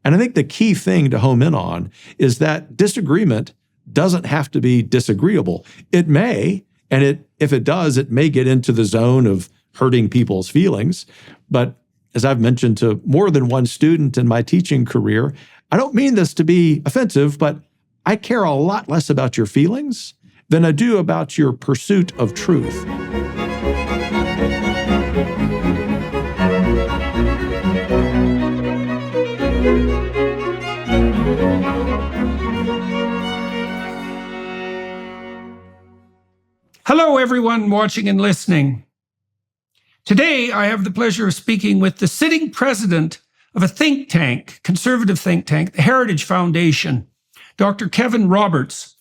And I think the key thing to home in on is that disagreement doesn't have to be disagreeable. It may, and if it does, it may get into the zone of hurting people's feelings. But as I've mentioned to more than one student in my teaching career, I don't mean this to be offensive, but I care a lot less about your feelings than I do about your pursuit of truth. Hello, everyone watching and listening. Today, I have the pleasure of speaking with the sitting president of a think tank, conservative think tank, the Heritage Foundation, Dr. Kevin Roberts.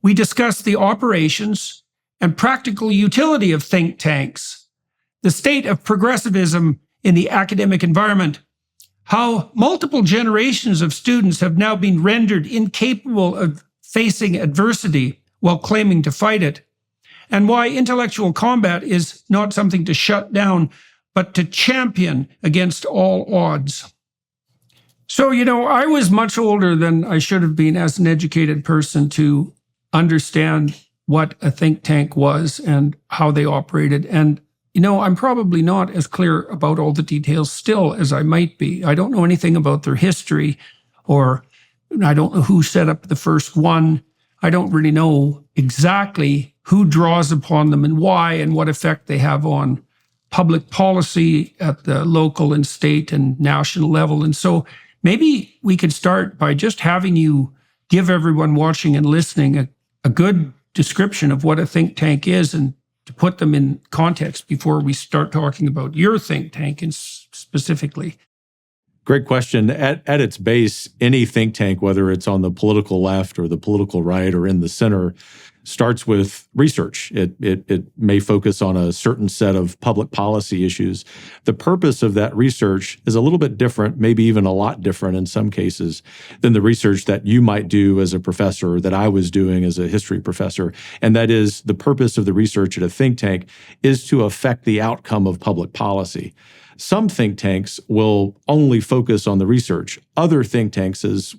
We discuss the operations and practical utility of think tanks, the state of progressivism in the academic environment, how multiple generations of students have now been rendered incapable of facing adversity while claiming to fight it, and why intellectual combat is not something to shut down, but to champion against all odds. So, I was much older than I should have been as an educated person to understand what a think tank was and how they operated. And, I'm probably not as clear about all the details still as I might be. I don't know anything about their history, or I don't know who set up the first one. I don't really know exactly who draws upon them and why, and what effect they have on public policy at the local and state and national level. And so maybe we could start by just having you give everyone watching and listening a good description of what a think tank is, and to put them in context before we start talking about your think tank and specifically. Great question. At its base, any think tank, whether it's on the political left or the political right or in the center, starts with research. It may focus on a certain set of public policy issues. The purpose of that research is a little bit different, maybe even a lot different in some cases, than the research that you might do as a professor, or that I was doing as a history professor. And that is, the purpose of the research at a think tank is to affect the outcome of public policy. Some think tanks will only focus on the research. Other think tanks, as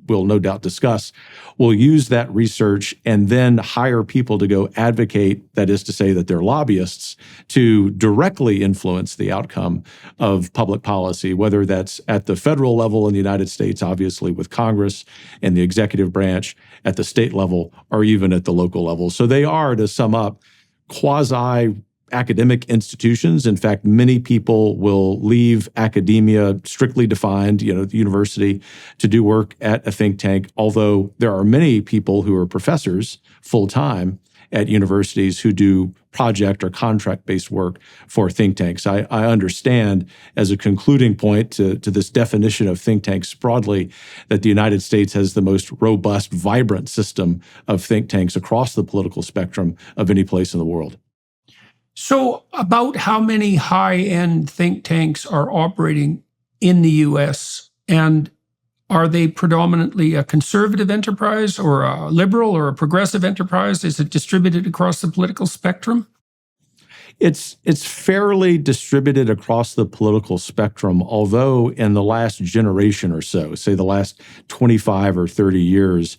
we'll no doubt discuss, will use that research and then hire people to go advocate, that is to say that they're lobbyists, to directly influence the outcome of public policy, whether that's at the federal level in the United States, obviously with Congress and the executive branch, at the state level, or even at the local level. So they are, to sum up, quasi-academic institutions. In fact, many people will leave academia, strictly defined, the university, to do work at a think tank, although there are many people who are professors full-time at universities who do project or contract-based work for think tanks. I understand, as a concluding point to this definition of think tanks broadly, that the United States has the most robust, vibrant system of think tanks across the political spectrum of any place in the world. So about how many high-end think tanks are operating in the U.S., and are they predominantly a conservative enterprise or a liberal or a progressive enterprise? Is it distributed across the political spectrum? It's fairly distributed across the political spectrum, although in the last generation or so, say the last 25 or 30 years,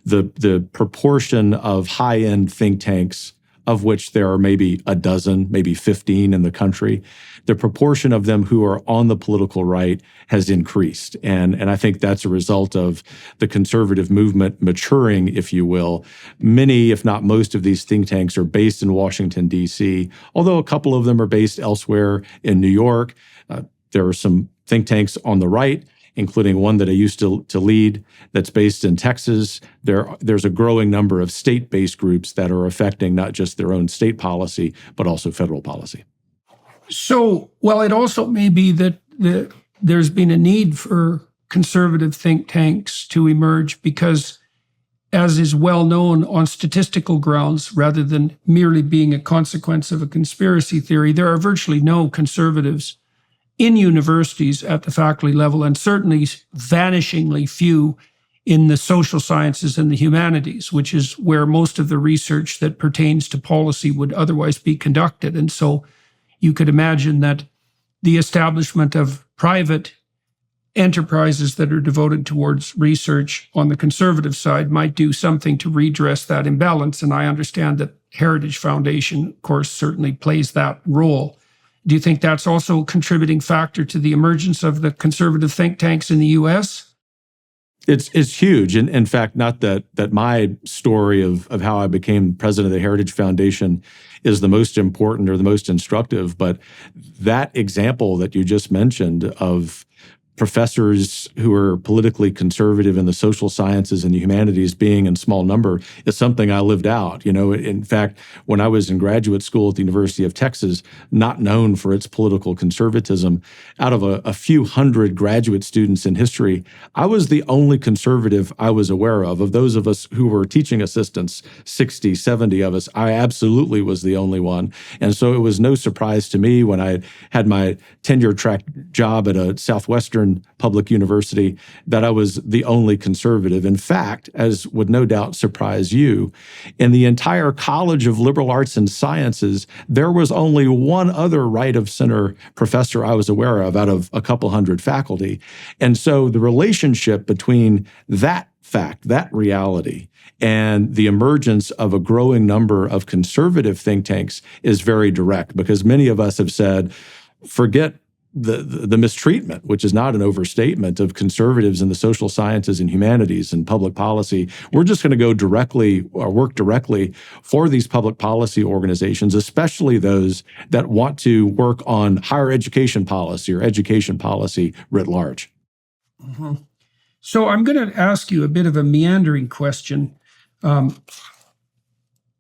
the proportion of high-end think tanks, of which there are maybe a dozen, maybe 15 in the country, the proportion of them who are on the political right has increased. And I think that's a result of the conservative movement maturing, if you will. Many, if not most, of these think tanks are based in Washington, D.C., although a couple of them are based elsewhere in New York. There are some think tanks on the right, including one that I used to lead that's based in Texas. There's a growing number of state-based groups that are affecting not just their own state policy, but also federal policy. So, it also may be that there's been a need for conservative think tanks to emerge because, as is well known on statistical grounds, rather than merely being a consequence of a conspiracy theory, there are virtually no conservatives in universities at the faculty level, and certainly vanishingly few in the social sciences and the humanities, which is where most of the research that pertains to policy would otherwise be conducted. And so you could imagine that the establishment of private enterprises that are devoted towards research on the conservative side might do something to redress that imbalance. And I understand that Heritage Foundation, of course, certainly plays that role. Do you think that's also a contributing factor to the emergence of the conservative think tanks in the U.S.? It's huge. And in fact, not that my story of how I became president of the Heritage Foundation is the most important or the most instructive, but that example that you just mentioned of professors who are politically conservative in the social sciences and the humanities being in small number is something I lived out. In fact, when I was in graduate school at the University of Texas, not known for its political conservatism, out of a few hundred graduate students in history, I was the only conservative I was aware of. Of those of us who were teaching assistants, 60, 70 of us, I absolutely was the only one. And so it was no surprise to me when I had my tenure track job at a Southwestern public university that I was the only conservative. In fact, as would no doubt surprise you, in the entire College of Liberal Arts and Sciences, there was only one other right-of-center professor I was aware of out of a couple hundred faculty. And so the relationship between that fact, that reality, and the emergence of a growing number of conservative think tanks is very direct, because many of us have said, forget the mistreatment, which is not an overstatement, of conservatives in the social sciences and humanities and public policy. We're just going to go directly or work directly for these public policy organizations, especially those that want to work on higher education policy or education policy writ large. Mm-hmm. So I'm going to ask you a bit of a meandering question.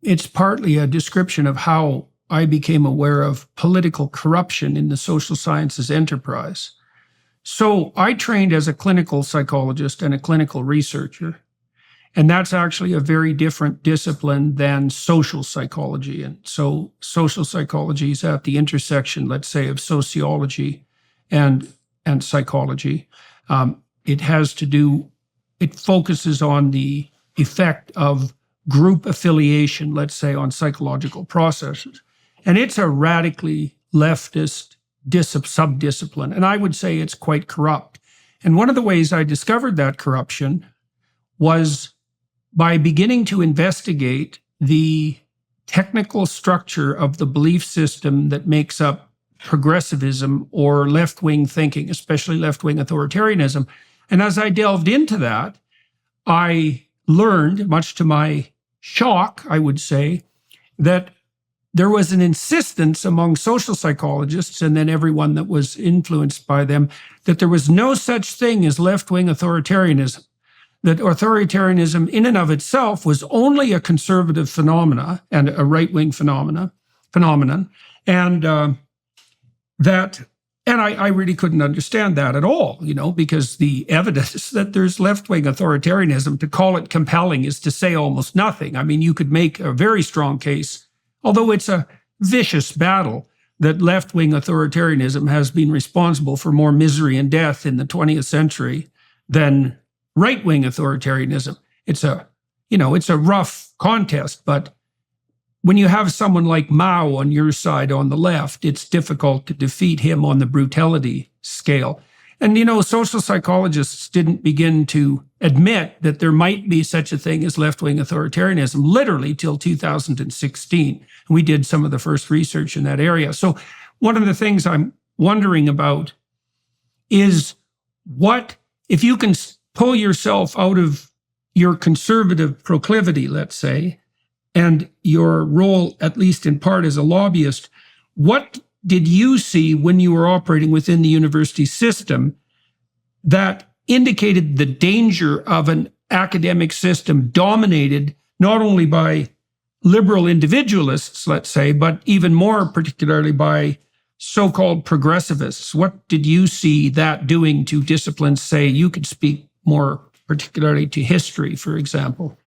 It's partly a description of how I became aware of political corruption in the social sciences enterprise. So I trained as a clinical psychologist and a clinical researcher, and that's actually a very different discipline than social psychology. And so social psychology is at the intersection, let's say, of sociology and psychology. It focuses on the effect of group affiliation, let's say, on psychological processes. And it's a radically leftist subdiscipline. And I would say it's quite corrupt. And one of the ways I discovered that corruption was by beginning to investigate the technical structure of the belief system that makes up progressivism or left-wing thinking, especially left-wing authoritarianism. And as I delved into that, I learned, much to my shock, I would say, that there was an insistence among social psychologists and then everyone that was influenced by them that there was no such thing as left-wing authoritarianism, that authoritarianism in and of itself was only a conservative phenomena and a right-wing phenomenon, and I really couldn't understand that at all, because the evidence that there's left-wing authoritarianism, to call it compelling is to say almost nothing. I mean, you could make a very strong case, although it's a vicious battle, that left-wing authoritarianism has been responsible for more misery and death in the 20th century than right-wing authoritarianism. It's a rough contest, but when you have someone like Mao on your side on the left, it's difficult to defeat him on the brutality scale. And, social psychologists didn't begin to admit that there might be such a thing as left-wing authoritarianism literally till 2016. And we did some of the first research in that area. So one of the things I'm wondering about is what, if you can pull yourself out of your conservative proclivity, let's say, and your role, at least in part as a lobbyist, what did you see when you were operating within the university system that indicated the danger of an academic system dominated not only by liberal individualists, let's say, but even more particularly by so-called progressivists? What did you see that doing to disciplines? Say, you could speak more particularly to history, for example.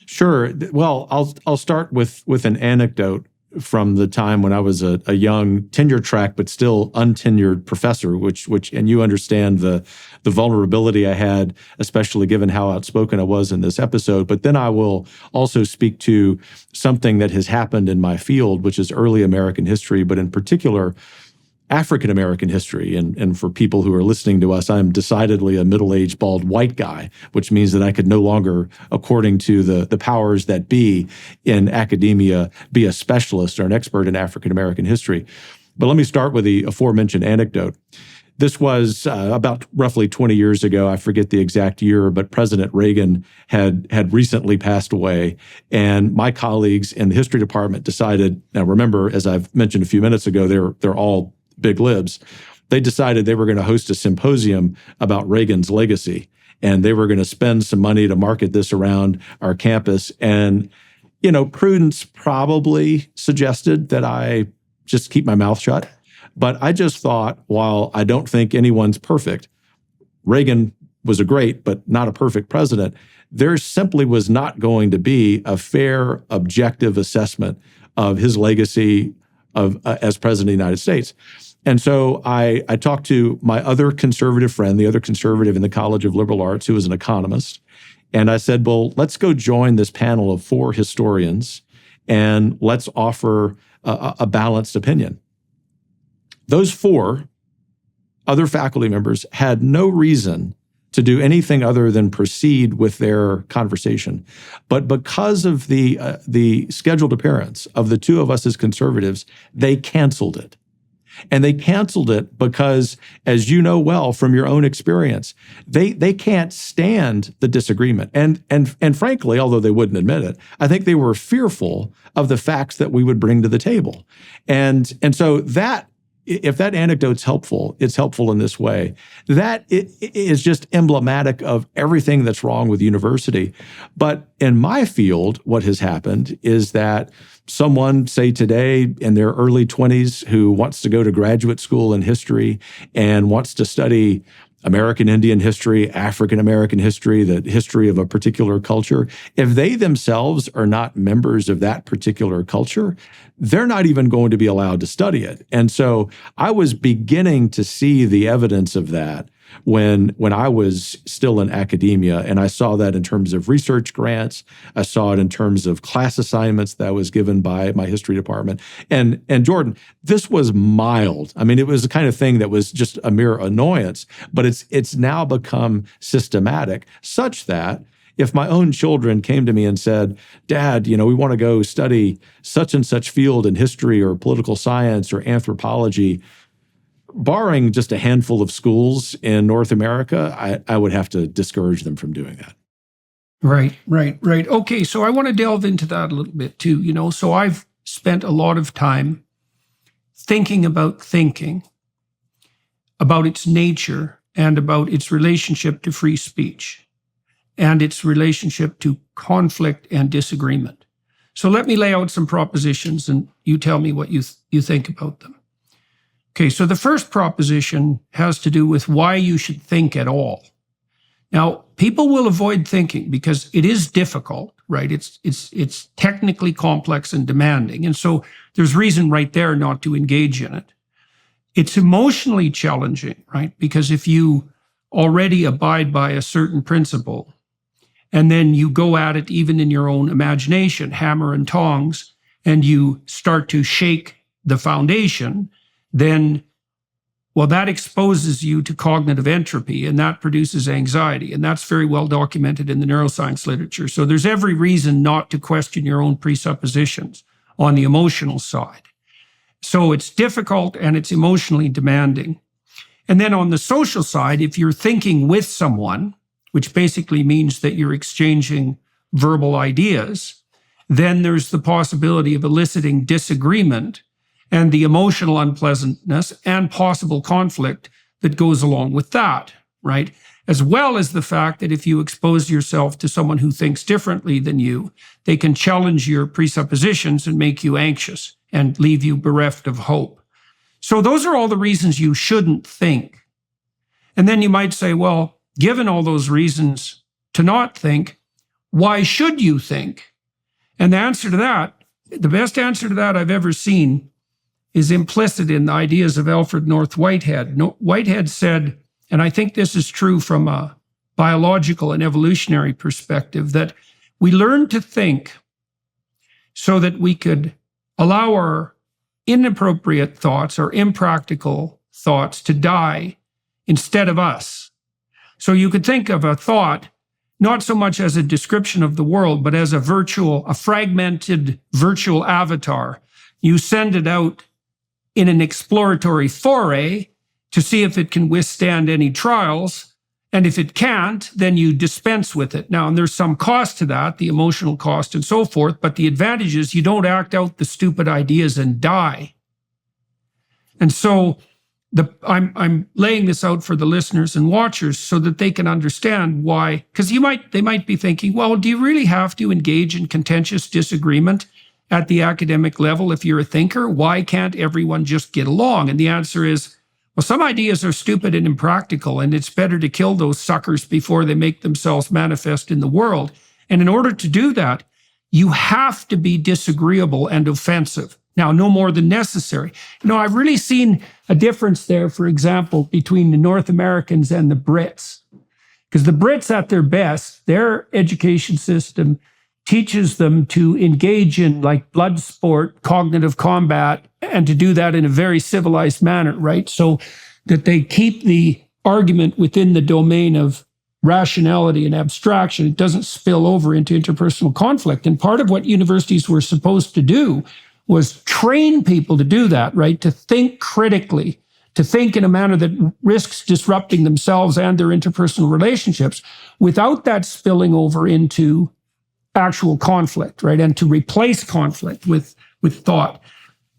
Sure. Well, I'll start with an anecdote from the time when I was a young tenure track but still untenured professor, which and you understand the vulnerability I had, especially given how outspoken I was in this episode. But then I will also speak to something that has happened in my field, which is early American history, but in particular, African-American history. And for people who are listening to us, I'm decidedly a middle-aged, bald white guy, which means that I could no longer, according to the powers that be in academia, be a specialist or an expert in African-American history. But let me start with the aforementioned anecdote. This was about roughly 20 years ago. I forget the exact year, but President Reagan had recently passed away. And my colleagues in the history department decided, now remember, as I've mentioned a few minutes ago, they're all big libs. They decided they were going to host a symposium about Reagan's legacy. And they were going to spend some money to market this around our campus. And, prudence probably suggested that I just keep my mouth shut. But I just thought, while I don't think anyone's perfect, Reagan was a great but not a perfect president, there simply was not going to be a fair, objective assessment of his legacy as president of the United States. And so I talked to my other conservative friend, the other conservative in the College of Liberal Arts, who was an economist. And I said, well, let's go join this panel of 4 historians and let's offer a balanced opinion. Those 4 other faculty members had no reason to do anything other than proceed with their conversation. But because of the scheduled appearance of the 2 of us as conservatives, they canceled it. And they canceled it because, as you know well from your own experience, they can't stand the disagreement. And frankly, although they wouldn't admit it, I think they were fearful of the facts that we would bring to the table. And so that, if that anecdote's helpful, it's helpful in this way. That is just emblematic of everything that's wrong with university. But in my field, what has happened is that someone, say today in their early 20s, who wants to go to graduate school in history and wants to study American Indian history, African American history, the history of a particular culture, if they themselves are not members of that particular culture, they're not even going to be allowed to study it. And so I was beginning to see the evidence of that when I was still in academia, and I saw that in terms of research grants. I saw it in terms of class assignments that was given by my history department. And Jordan, this was mild. I mean, it was the kind of thing that was just a mere annoyance, but it's now become systematic, such that if my own children came to me and said, Dad, we want to go study such and such field in history or political science or anthropology, barring just a handful of schools in North America, I would have to discourage them from doing that. Right. Okay, so I want to delve into that a little bit too. So I've spent a lot of time thinking about thinking, about its nature and about its relationship to free speech and its relationship to conflict and disagreement. So let me lay out some propositions and you tell me what you think about them. Okay, so the first proposition has to do with why you should think at all. Now, people will avoid thinking because it is difficult, right? It's technically complex and demanding. And so there's reason right there not to engage in it. It's emotionally challenging, right? Because if you already abide by a certain principle, and then you go at it even in your own imagination, hammer and tongs, and you start to shake the foundation, then, well, that exposes you to cognitive entropy, and that produces anxiety. And that's very well documented in the neuroscience literature. So there's every reason not to question your own presuppositions on the emotional side. So it's difficult and it's emotionally demanding. And then on the social side, if you're thinking with someone, which basically means that you're exchanging verbal ideas, then there's the possibility of eliciting disagreement and the emotional unpleasantness and possible conflict that goes along with that, right? As well as the fact that if you expose yourself to someone who thinks differently than you, they can challenge your presuppositions and make you anxious and leave you bereft of hope. So those are all the reasons you shouldn't think. And then you might say, well, given all those reasons to not think, why should you think? And the answer to that, the best answer to that I've ever seen, is implicit in the ideas of Alfred North Whitehead. Whitehead said, and I think this is true from a biological and evolutionary perspective, that we learn to think so that we could allow our inappropriate thoughts or impractical thoughts to die instead of us. So you could think of a thought not so much as a description of the world, but as a fragmented virtual avatar. You send it out in an exploratory foray to see if it can withstand any trials. And if it can't, then you dispense with it. Now, and there's some cost to that, the emotional cost and so forth, but the advantage is you don't act out the stupid ideas and die. And so I'm laying this out for the listeners and watchers so that they can understand why, because they might be thinking, well, do you really have to engage in contentious disagreement at the academic level if you're a thinker? Why can't everyone just get along? And the answer is, well, some ideas are stupid and impractical, and it's better to kill those suckers before they make themselves manifest in the world. And in order to do that, you have to be disagreeable and offensive. Now, no more than necessary. I've really seen a difference there, for example, between the North Americans and the Brits. Because the Brits, at their best, their education system teaches them to engage in like blood sport, cognitive combat, and to do that in a very civilized manner, right? So that they keep the argument within the domain of rationality and abstraction. It doesn't spill over into interpersonal conflict. And part of what universities were supposed to do was train people to do that, right? To think critically, to think in a manner that risks disrupting themselves and their interpersonal relationships without that spilling over into actual conflict, right? And to replace conflict with thought.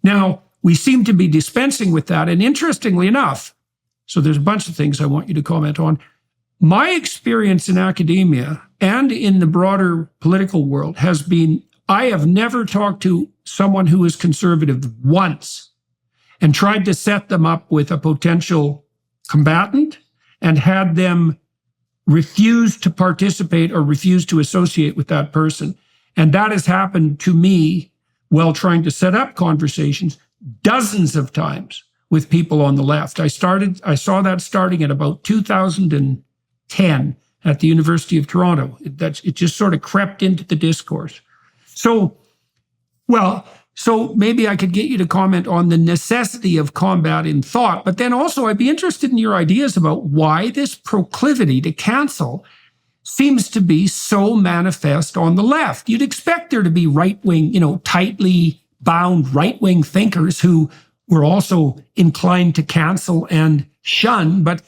Now, we seem to be dispensing with that. And interestingly enough, so there's a bunch of things I want you to comment on. My experience in academia and in the broader political world has been, I have never talked to someone who is conservative once and tried to set them up with a potential combatant and had them refuse to participate or refuse to associate with that person. And that has happened to me while trying to set up conversations dozens of times with people on the left. I saw that starting at about 2010 at the University of Toronto. It just sort of crept into the discourse. So maybe I could get you to comment on the necessity of combat in thought, but then also I'd be interested in your ideas about why this proclivity to cancel seems to be so manifest on the left. You'd expect there to be right-wing, tightly bound right-wing thinkers who were also inclined to cancel and shun, but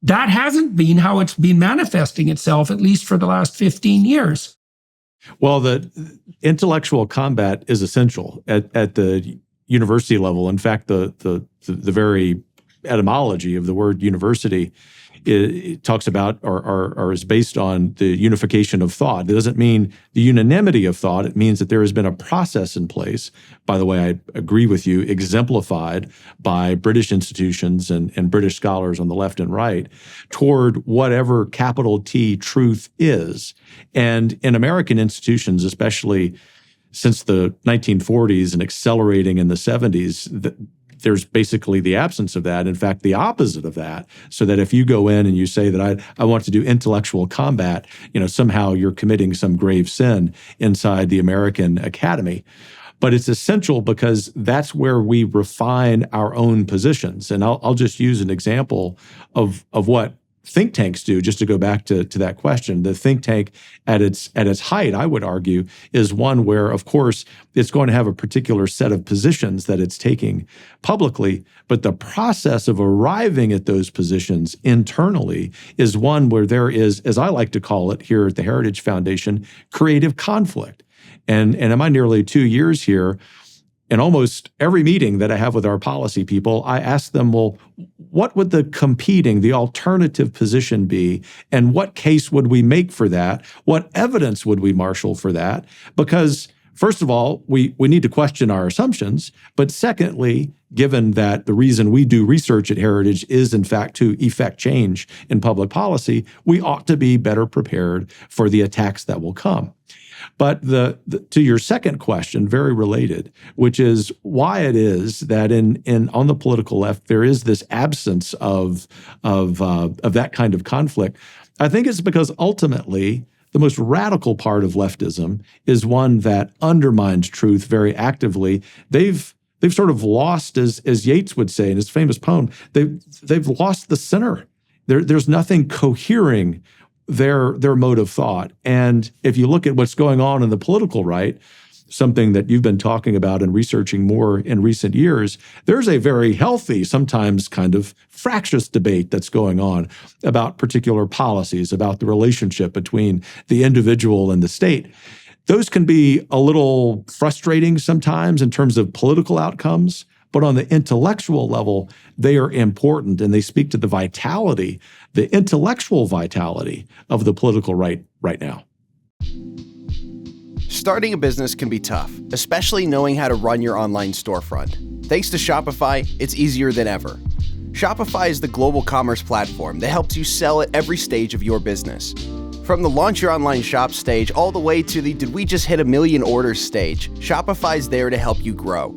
that hasn't been how it's been manifesting itself, at least for the last 15 years. Well, the intellectual combat is essential at the university level. In fact, the very etymology of the word university, it talks about or is based on the unification of thought. It doesn't mean the unanimity of thought. It means that there has been a process in place. By the way, I agree with you, exemplified by British institutions and British scholars on the left and right toward whatever capital T truth is. And in American institutions, especially since the 1940s and accelerating in the 70s, there's basically the absence of that. In fact, the opposite of that. So that if you go in and you say that I want to do intellectual combat, somehow you're committing some grave sin inside the American academy. But it's essential because that's where we refine our own positions. And I'll just use an example of what think tanks do, just to go back to that question. The think tank at its height, I would argue, is one where, of course, it's going to have a particular set of positions that it's taking publicly, but the process of arriving at those positions internally is one where there is, as I like to call it here at the Heritage Foundation, creative conflict. And in my nearly 2 years here, in almost every meeting that I have with our policy people, I ask them, well, what would the alternative position be? And what case would we make for that? What evidence would we marshal for that? Because first of all, we need to question our assumptions. But secondly, given that the reason we do research at Heritage is in fact to effect change in public policy, we ought to be better prepared for the attacks that will come. But to your second question, very related, which is why it is that on the political left there is this absence of that kind of conflict. I think it's because ultimately the most radical part of leftism is one that undermines truth very actively. They've they've sort of lost, as Yeats would say in his famous poem, they've lost the center. There's nothing cohering their mode of thought. And if you look at what's going on in the political right, something that you've been talking about and researching more in recent years, there's a very healthy, sometimes kind of fractious debate that's going on about particular policies, about the relationship between the individual and the state. Those can be a little frustrating sometimes in terms of political outcomes, but on the intellectual level, they are important and they speak to the vitality, the intellectual vitality of the political right now. Starting a business can be tough, especially knowing how to run your online storefront. Thanks to Shopify, it's easier than ever. Shopify is the global commerce platform that helps you sell at every stage of your business. From the launch your online shop stage all the way to the did we just hit 1 million orders stage, Shopify's there to help you grow.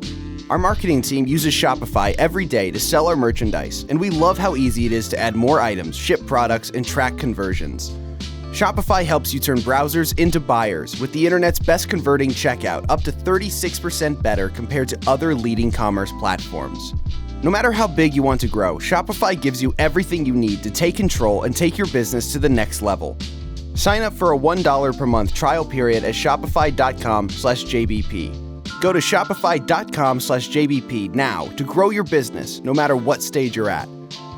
Our marketing team uses Shopify every day to sell our merchandise, and we love how easy it is to add more items, ship products, and track conversions. Shopify helps you turn browsers into buyers with the internet's best converting checkout, up to 36% better compared to other leading commerce platforms. No matter how big you want to grow, Shopify gives you everything you need to take control and take your business to the next level. Sign up for a $1 per month trial period at shopify.com/JBP. Go to shopify.com/JBP now to grow your business no matter what stage you're at.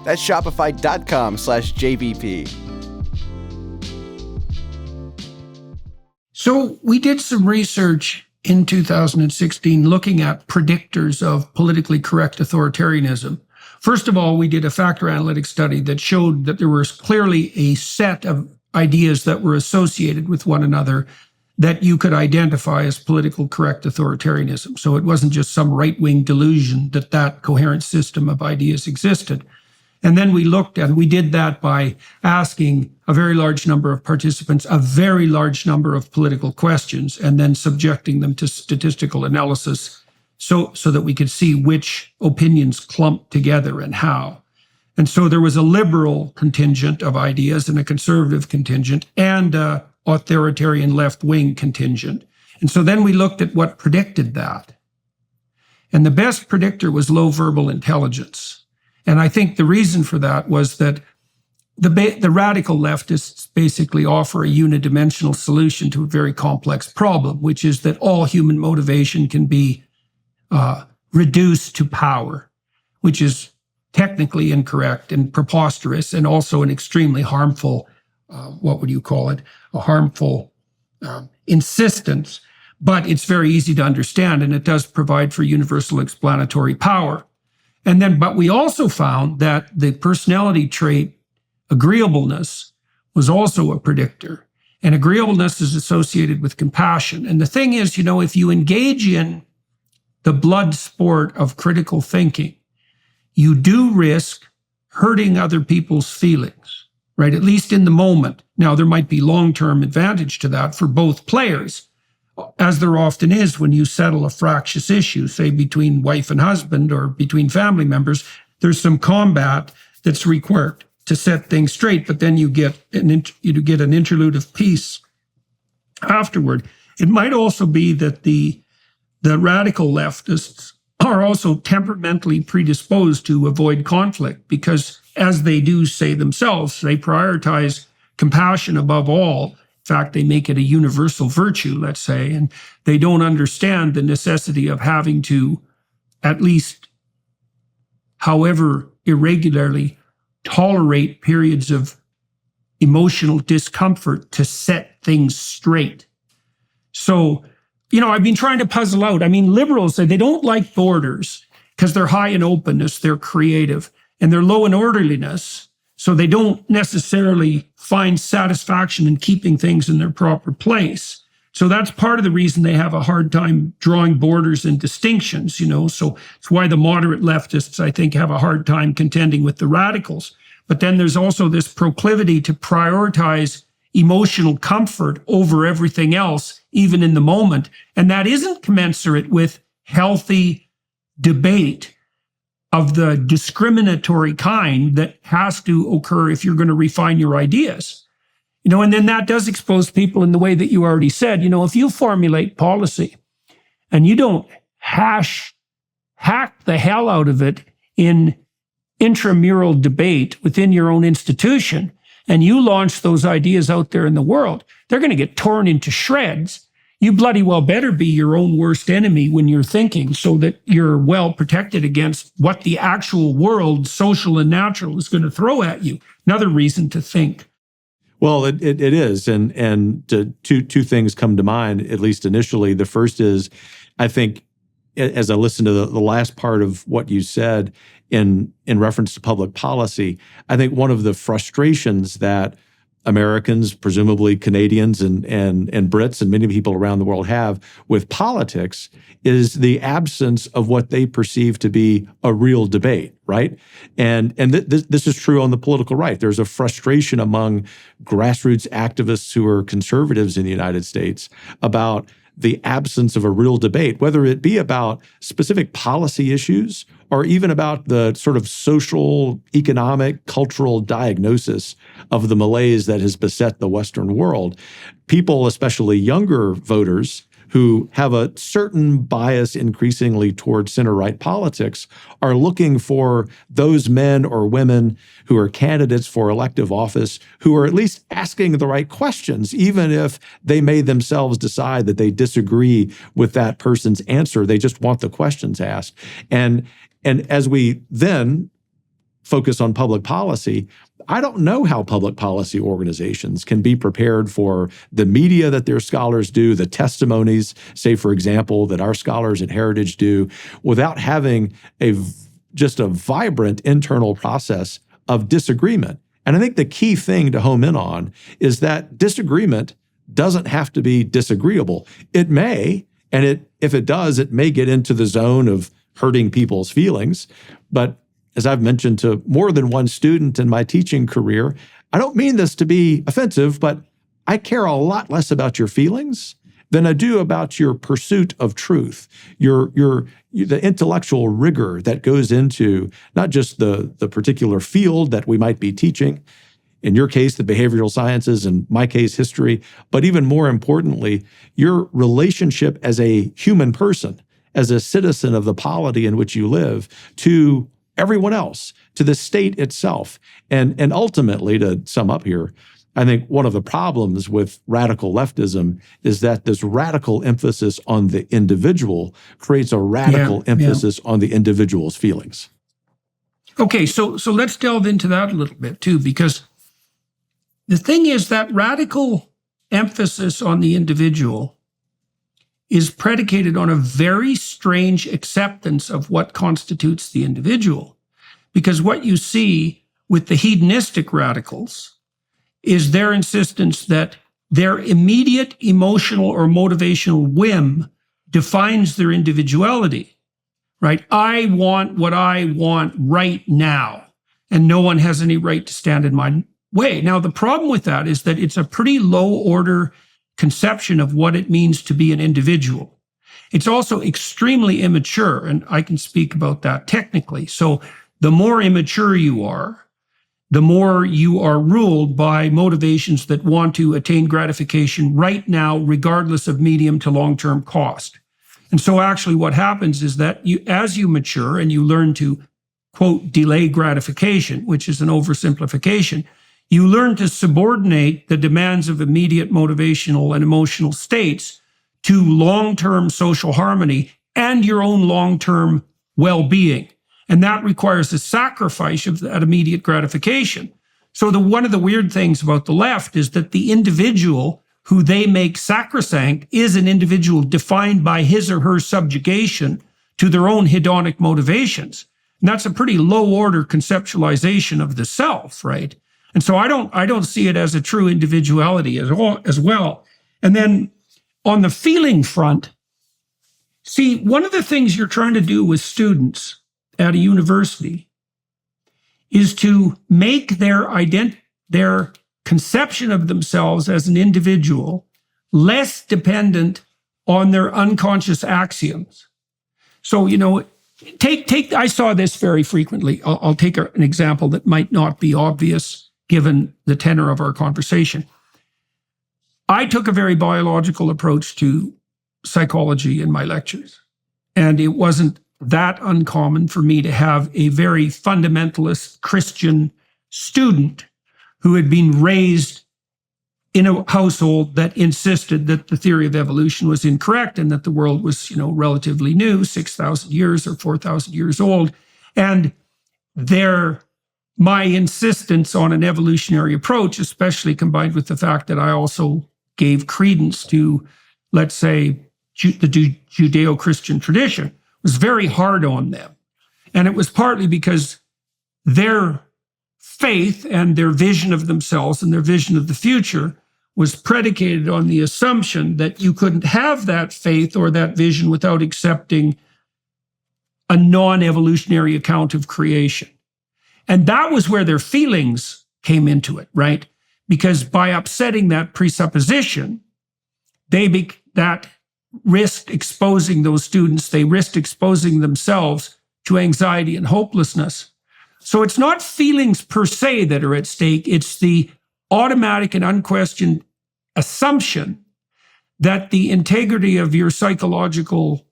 That's shopify.com/JBP. So we did some research in 2016 looking at predictors of politically correct authoritarianism. First of all, we did a factor analytic study that showed that there was clearly a set of ideas that were associated with one another that you could identify as political correct authoritarianism. So it wasn't just some right-wing delusion that coherent system of ideas existed. And then we looked and we did that by asking a very large number of participants a very large number of political questions and then subjecting them to statistical analysis so that we could see which opinions clumped together and how. And so there was a liberal contingent of ideas and a conservative contingent and a authoritarian left-wing contingent. And so then we looked at what predicted that. And the best predictor was low verbal intelligence. And I think the reason for that was that the radical leftists basically offer a unidimensional solution to a very complex problem, which is that all human motivation can be reduced to power, which is technically incorrect and preposterous and also an extremely harmful, what would you call it? A harmful insistence, but it's very easy to understand and it does provide for universal explanatory power. And then, but we also found that the personality trait agreeableness was also a predictor. And agreeableness is associated with compassion. And the thing is, if you engage in the blood sport of critical thinking, you do risk hurting other people's feelings, right? At least in the moment. Now, there might be long-term advantage to that for both players, as there often is when you settle a fractious issue, say between wife and husband or between family members. There's some combat that's required to set things straight, but then you get an interlude of peace afterward. It might also be that the radical leftists are also temperamentally predisposed to avoid conflict because, as they do say themselves, they prioritize compassion above all. In fact, they make it a universal virtue, let's say, and they don't understand the necessity of having to, at least however irregularly, tolerate periods of emotional discomfort to set things straight. So, I've been trying to puzzle out. Liberals say they don't like borders because they're high in openness, they're creative, and they're low in orderliness. So they don't necessarily find satisfaction in keeping things in their proper place. So that's part of the reason they have a hard time drawing borders and distinctions, So it's why the moderate leftists, I think, have a hard time contending with the radicals. But then there's also this proclivity to prioritize emotional comfort over everything else, even in the moment. And that isn't commensurate with healthy debate of the discriminatory kind that has to occur if you're going to refine your ideas. And then that does expose people in the way that you already said. If you formulate policy and you don't hash hack the hell out of it in intramural debate within your own institution, and you launch those ideas out there in the world, they're going to get torn into shreds. You bloody well better be your own worst enemy when you're thinking, so that you're well protected against what the actual world, social and natural, is going to throw at you. Another reason to think. Well, it is. And two things come to mind, at least initially. The first is, I think, as I listened to the last part of what you said in reference to public policy, I think one of the frustrations that Americans, presumably Canadians and Brits and many people around the world have with politics is the absence of what they perceive to be a real debate, right? And this is true on the political right. There's a frustration among grassroots activists who are conservatives in the United States about the absence of a real debate, whether it be about specific policy issues or even about the sort of social, economic, cultural diagnosis of the malaise that has beset the Western world. People, especially younger voters, who have a certain bias increasingly toward center-right politics, are looking for those men or women who are candidates for elective office who are at least asking the right questions, even if they may themselves decide that they disagree with that person's answer. They just want the questions asked. And as we then focus on public policy, I don't know how public policy organizations can be prepared for the media that their scholars do, the testimonies, say, for example, that our scholars at Heritage do, without having just a vibrant internal process of disagreement. And I think the key thing to home in on is that disagreement doesn't have to be disagreeable. It may, and if it does, it may get into the zone of hurting people's feelings. But as I've mentioned to more than one student in my teaching career, I don't mean this to be offensive, but I care a lot less about your feelings than I do about your pursuit of truth, the intellectual rigor that goes into not just the particular field that we might be teaching, in your case, the behavioral sciences, in my case, history, but even more importantly, your relationship as a human person, as a citizen of the polity in which you live, to everyone else, to the state itself. And ultimately, to sum up here, I think one of the problems with radical leftism is that this radical emphasis on the individual creates a radical emphasis on the individual's feelings. Okay, so let's delve into that a little bit too, because the thing is that radical emphasis on the individual is predicated on a very strange acceptance of what constitutes the individual. Because what you see with the hedonistic radicals is their insistence that their immediate emotional or motivational whim defines their individuality, right? I want what I want right now, and no one has any right to stand in my way. Now, the problem with that is that it's a pretty low order conception of what it means to be an individual. It's also extremely immature, and I can speak about that technically. So the more immature you are, the more you are ruled by motivations that want to attain gratification right now, regardless of medium to long-term cost. And so actually what happens is that as you mature and you learn to, quote, delay gratification, which is an oversimplification, you learn to subordinate the demands of immediate motivational and emotional states to long-term social harmony and your own long-term well-being. And that requires a sacrifice of that immediate gratification. So one of the weird things about the left is that the individual who they make sacrosanct is an individual defined by his or her subjugation to their own hedonic motivations. And that's a pretty low-order conceptualization of the self, right? And so I don't see it as a true individuality as well. And then on the feeling front, see, one of the things you're trying to do with students at a university is to make their conception of themselves as an individual less dependent on their unconscious axioms. So, I saw this very frequently. I'll take an example that might not be obvious given the tenor of our conversation. I took a very biological approach to psychology in my lectures, and it wasn't that uncommon for me to have a very fundamentalist Christian student who had been raised in a household that insisted that the theory of evolution was incorrect and that the world was, relatively new, 6,000 years or 4,000 years old. And my insistence on an evolutionary approach, especially combined with the fact that I also gave credence to, let's say, the Judeo-Christian tradition, was very hard on them. And it was partly because their faith and their vision of themselves and their vision of the future was predicated on the assumption that you couldn't have that faith or that vision without accepting a non-evolutionary account of creation. And that was where their feelings came into it, right? Because by upsetting that presupposition, that risked exposing those students, they risked exposing themselves to anxiety and hopelessness. So it's not feelings per se that are at stake, it's the automatic and unquestioned assumption that the integrity of your psychological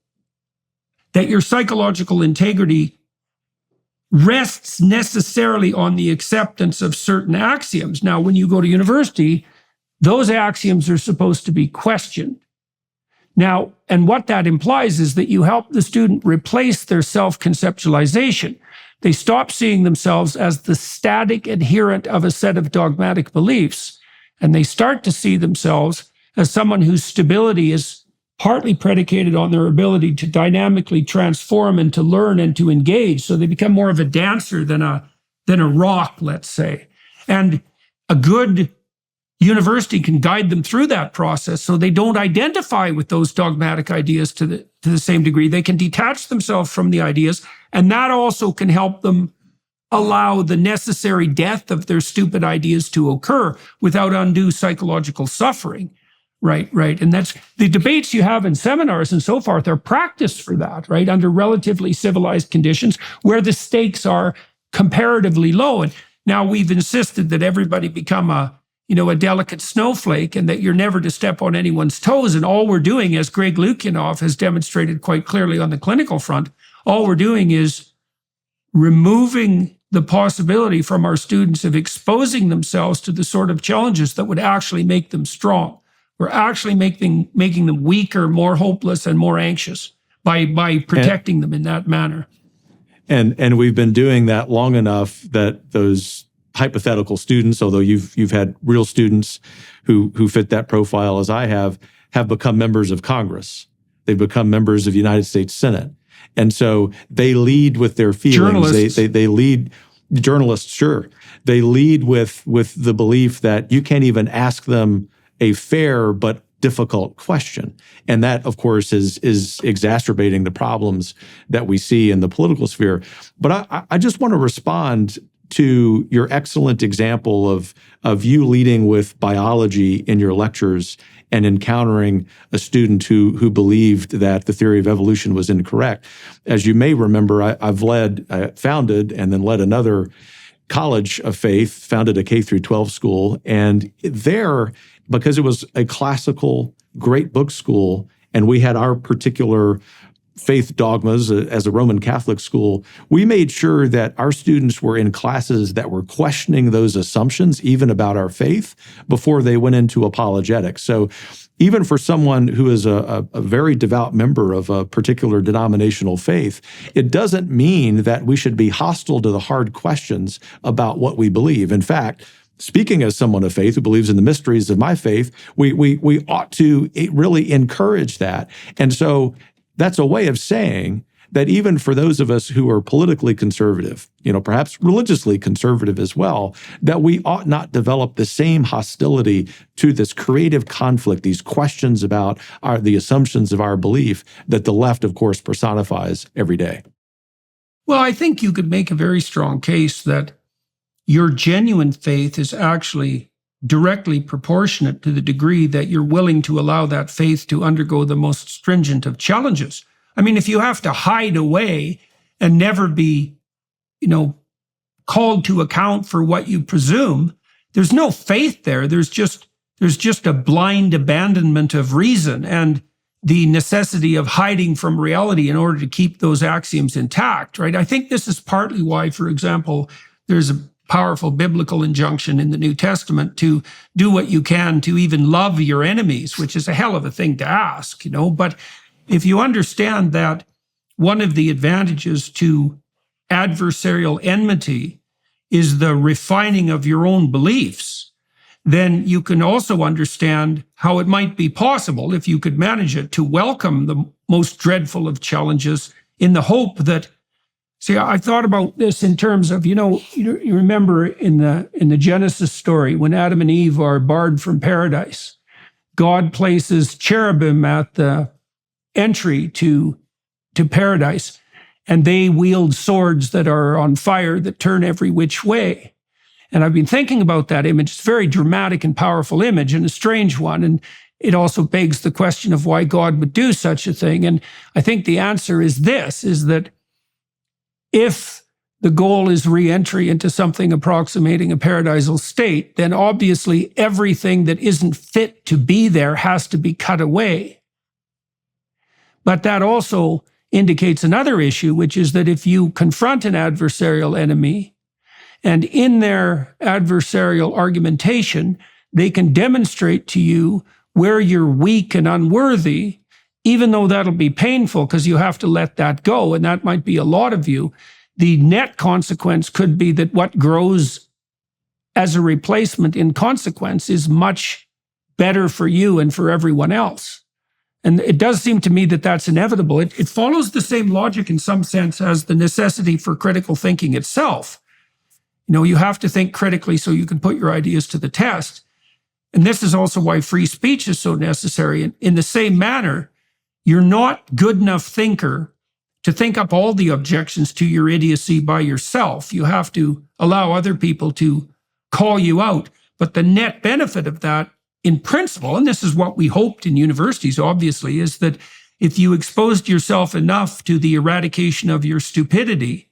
integrity rests necessarily on the acceptance of certain axioms. Now, when you go to university, those axioms are supposed to be questioned. Now, and what that implies is that you help the student replace their self-conceptualization. They stop seeing themselves as the static adherent of a set of dogmatic beliefs, and they start to see themselves as someone whose stability is partly predicated on their ability to dynamically transform and to learn and to engage. So they become more of a dancer than a rock, let's say. And a good university can guide them through that process so they don't identify with those dogmatic ideas to the same degree. They can detach themselves from the ideas, and that also can help them allow the necessary death of their stupid ideas to occur without undue psychological suffering. Right. And that's the debates you have in seminars and so forth are practiced for that, right? Under relatively civilized conditions where the stakes are comparatively low. And now we've insisted that everybody become a delicate snowflake and that you're never to step on anyone's toes. And all we're doing, as Greg Lukianoff has demonstrated quite clearly on the clinical front, all we're doing is removing the possibility from our students of exposing themselves to the sort of challenges that would actually make them strong. We're actually making them weaker, more hopeless, and more anxious by protecting them in that manner. And we've been doing that long enough that those hypothetical students, although you've had real students who fit that profile as I have become members of Congress. They've become members of the United States Senate. And so they lead with their feelings. Journalists. They lead, journalists, sure. They lead with the belief that you can't even ask them a fair but difficult question. And that, of course, is exacerbating the problems that we see in the political sphere. But I just want to respond to your excellent example of you leading with biology in your lectures and encountering a student who believed that the theory of evolution was incorrect. As you may remember, I've founded and then led another college of faith, founded a K through 12 school, and there, because it was a classical, great book school, and we had our particular faith dogmas as a Roman Catholic school, we made sure that our students were in classes that were questioning those assumptions, even about our faith, before they went into apologetics. So even for someone who is a very devout member of a particular denominational faith, it doesn't mean that we should be hostile to the hard questions about what we believe. In fact, speaking as someone of faith who believes in the mysteries of my faith, we ought to really encourage that. And so that's a way of saying that even for those of us who are politically conservative, perhaps religiously conservative as well, that we ought not develop the same hostility to this creative conflict, these questions about the assumptions of our belief that the left, of course, personifies every day. Well, I think you could make a very strong case that your genuine faith is actually directly proportionate to the degree that you're willing to allow that faith to undergo the most stringent of challenges. I mean, if you have to hide away and never be, called to account for what you presume, there's no faith there. There's just a blind abandonment of reason. And the necessity of hiding from reality in order to keep those axioms intact, right? I think this is partly why, for example, there's a powerful biblical injunction in the New Testament to do what you can to even love your enemies, which is a hell of a thing to ask, But if you understand that one of the advantages to adversarial enmity is the refining of your own beliefs, then you can also understand how it might be possible, if you could manage it, to welcome the most dreadful of challenges in the hope that, see, I thought about this in terms of, you remember in the Genesis story, when Adam and Eve are barred from paradise, God places cherubim at the entry to paradise, and they wield swords that are on fire that turn every which way. And I've been thinking about that image. It's a very dramatic and powerful image, and a strange one. And it also begs the question of why God would do such a thing. And I think the answer is this, is that if the goal is re-entry into something approximating a paradisal state, then obviously everything that isn't fit to be there has to be cut away. But that also indicates another issue, which is that if you confront an adversarial enemy, and in their adversarial argumentation, they can demonstrate to you where you're weak and unworthy, even though that'll be painful because you have to let that go, and that might be a lot of you. The net consequence could be that what grows as a replacement in consequence is much better for you and for everyone else. And it does seem to me that that's inevitable. It follows the same logic in some sense as the necessity for critical thinking itself. You have to think critically so you can put your ideas to the test. And this is also why free speech is so necessary. In the same manner, you're not good enough thinker to think up all the objections to your idiocy by yourself. You have to allow other people to call you out. But the net benefit of that, in principle, and this is what we hoped in universities, obviously, is that if you exposed yourself enough to the eradication of your stupidity,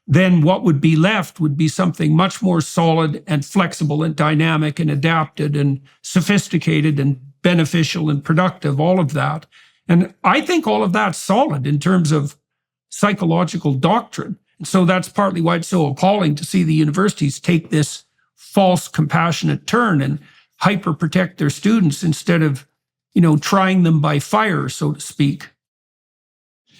then what would be left would be something much more solid and flexible and dynamic and adapted and sophisticated and beneficial and productive, all of that. And I think all of that's solid in terms of psychological doctrine. And so that's partly why it's so appalling to see the universities take this false compassionate turn and hyper protect their students instead of, trying them by fire, so to speak.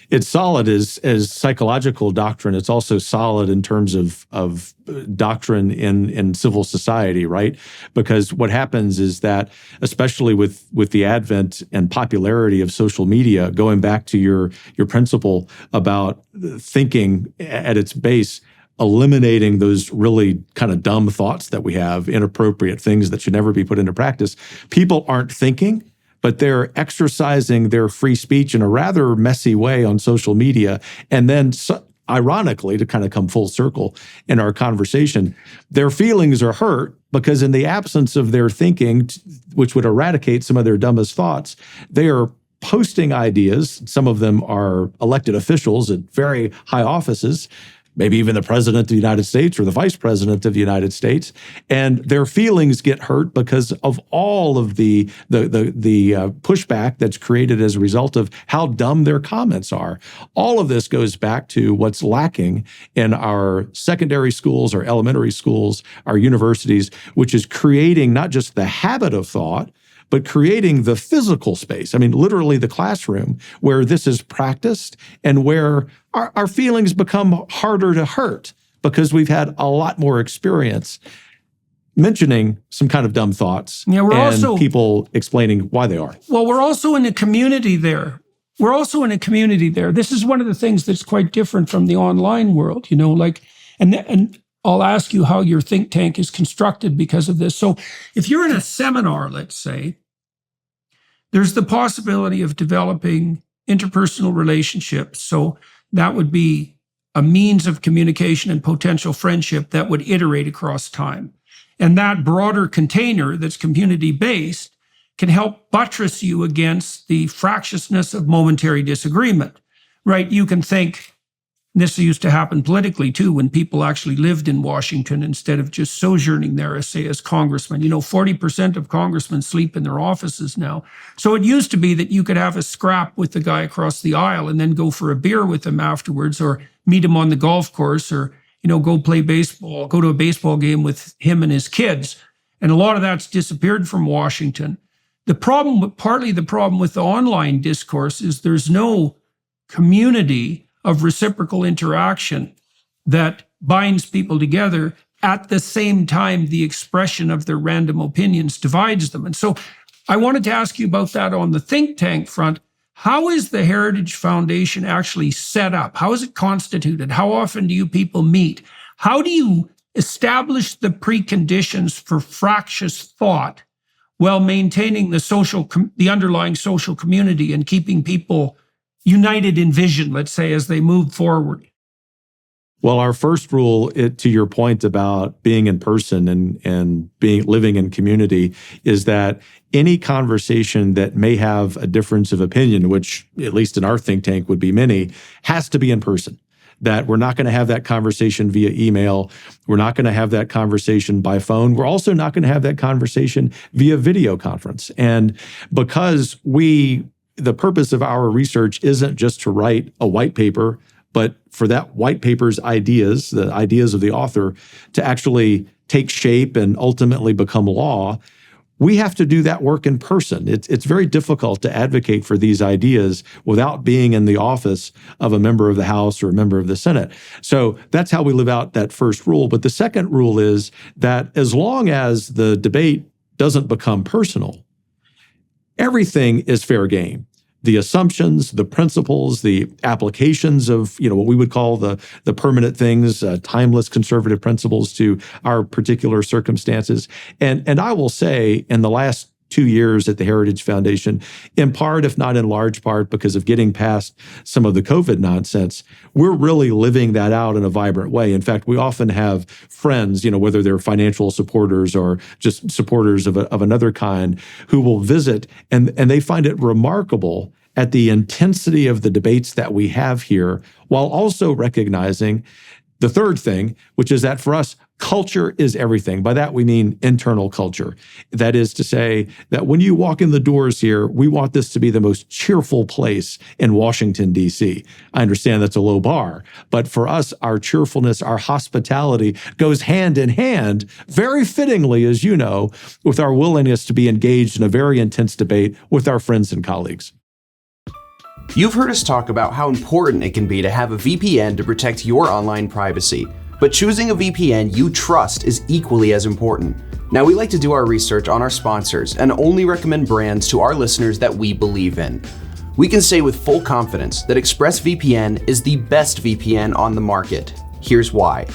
It's solid as psychological doctrine. It's also solid in terms of doctrine in civil society, right? Because what happens is that, especially with the advent and popularity of social media, going back to your principle about thinking at its base, eliminating those really kind of dumb thoughts that we have, inappropriate things that should never be put into practice. People aren't thinking, but they're exercising their free speech in a rather messy way on social media. And then, ironically, to kind of come full circle in our conversation, their feelings are hurt because in the absence of their thinking, which would eradicate some of their dumbest thoughts, they are posting ideas. Some of them are elected officials at very high offices, maybe even the president of the United States or the vice president of the United States, and their feelings get hurt because of all of the pushback that's created as a result of how dumb their comments are. All of this goes back to what's lacking in our secondary schools, our elementary schools, our universities, which is creating not just the habit of thought, but creating the physical space, literally the classroom, where this is practiced and where our feelings become harder to hurt because we've had a lot more experience mentioning some kind of dumb thoughts and people explaining why they are. Well, we're also in a community there. This is one of the things that's quite different from the online world, and I'll ask you how your think tank is constructed because of this. So if you're in a seminar, let's say, there's the possibility of developing interpersonal relationships. So that would be a means of communication and potential friendship that would iterate across time. And that broader container that's community-based can help buttress you against the fractiousness of momentary disagreement, right? You can think, And this used to happen politically too, when people actually lived in Washington instead of just sojourning there, say, as congressmen. 40% of congressmen sleep in their offices now. So it used to be that you could have a scrap with the guy across the aisle and then go for a beer with him afterwards, or meet him on the golf course, or, go play baseball, go to a baseball game with him and his kids. And a lot of that's disappeared from Washington. Partly the problem with the online discourse is there's no community of reciprocal interaction that binds people together. At the same time, the expression of their random opinions divides them. And so I wanted to ask you about that on the think tank front. How is the Heritage Foundation actually set up? How is it constituted? How often do you people meet? How do you establish the preconditions for fractious thought while maintaining the underlying social community and keeping people united in vision, let's say, as they move forward? Well, our first rule, to your point about being in person and living in community, is that any conversation that may have a difference of opinion, which at least in our think tank would be many, has to be in person. That we're not going to have that conversation via email. We're not going to have that conversation by phone. We're also not going to have that conversation via video conference. And because the purpose of our research isn't just to write a white paper, but for that white paper's ideas, the ideas of the author, to actually take shape and ultimately become law, we have to do that work in person. It's very difficult to advocate for these ideas without being in the office of a member of the House or a member of the Senate. So that's how we live out that first rule. But the second rule is that as long as the debate doesn't become personal, everything is fair game. The assumptions, the principles, the applications of what we would call the permanent things, timeless conservative principles to our particular circumstances. And I will say, in the last 2 years at the Heritage Foundation, in part, if not in large part, because of getting past some of the COVID nonsense, we're really living that out in a vibrant way. In fact, we often have friends, whether they're financial supporters or just supporters of another kind, who will visit, and they find it remarkable at the intensity of the debates that we have here, while also recognizing the third thing, which is that for us, culture is everything. By that, we mean internal culture. That is to say that when you walk in the doors here, we want this to be the most cheerful place in Washington, D.C. I understand that's a low bar, but for us, our cheerfulness, our hospitality goes hand in hand, very fittingly, as you know, with our willingness to be engaged in a very intense debate with our friends and colleagues. You've heard us talk about how important it can be to have a VPN to protect your online privacy, but choosing a VPN you trust is equally as important. Now, we like to do our research on our sponsors and only recommend brands to our listeners that we believe in. We can say with full confidence that ExpressVPN is the best VPN on the market. Here's why.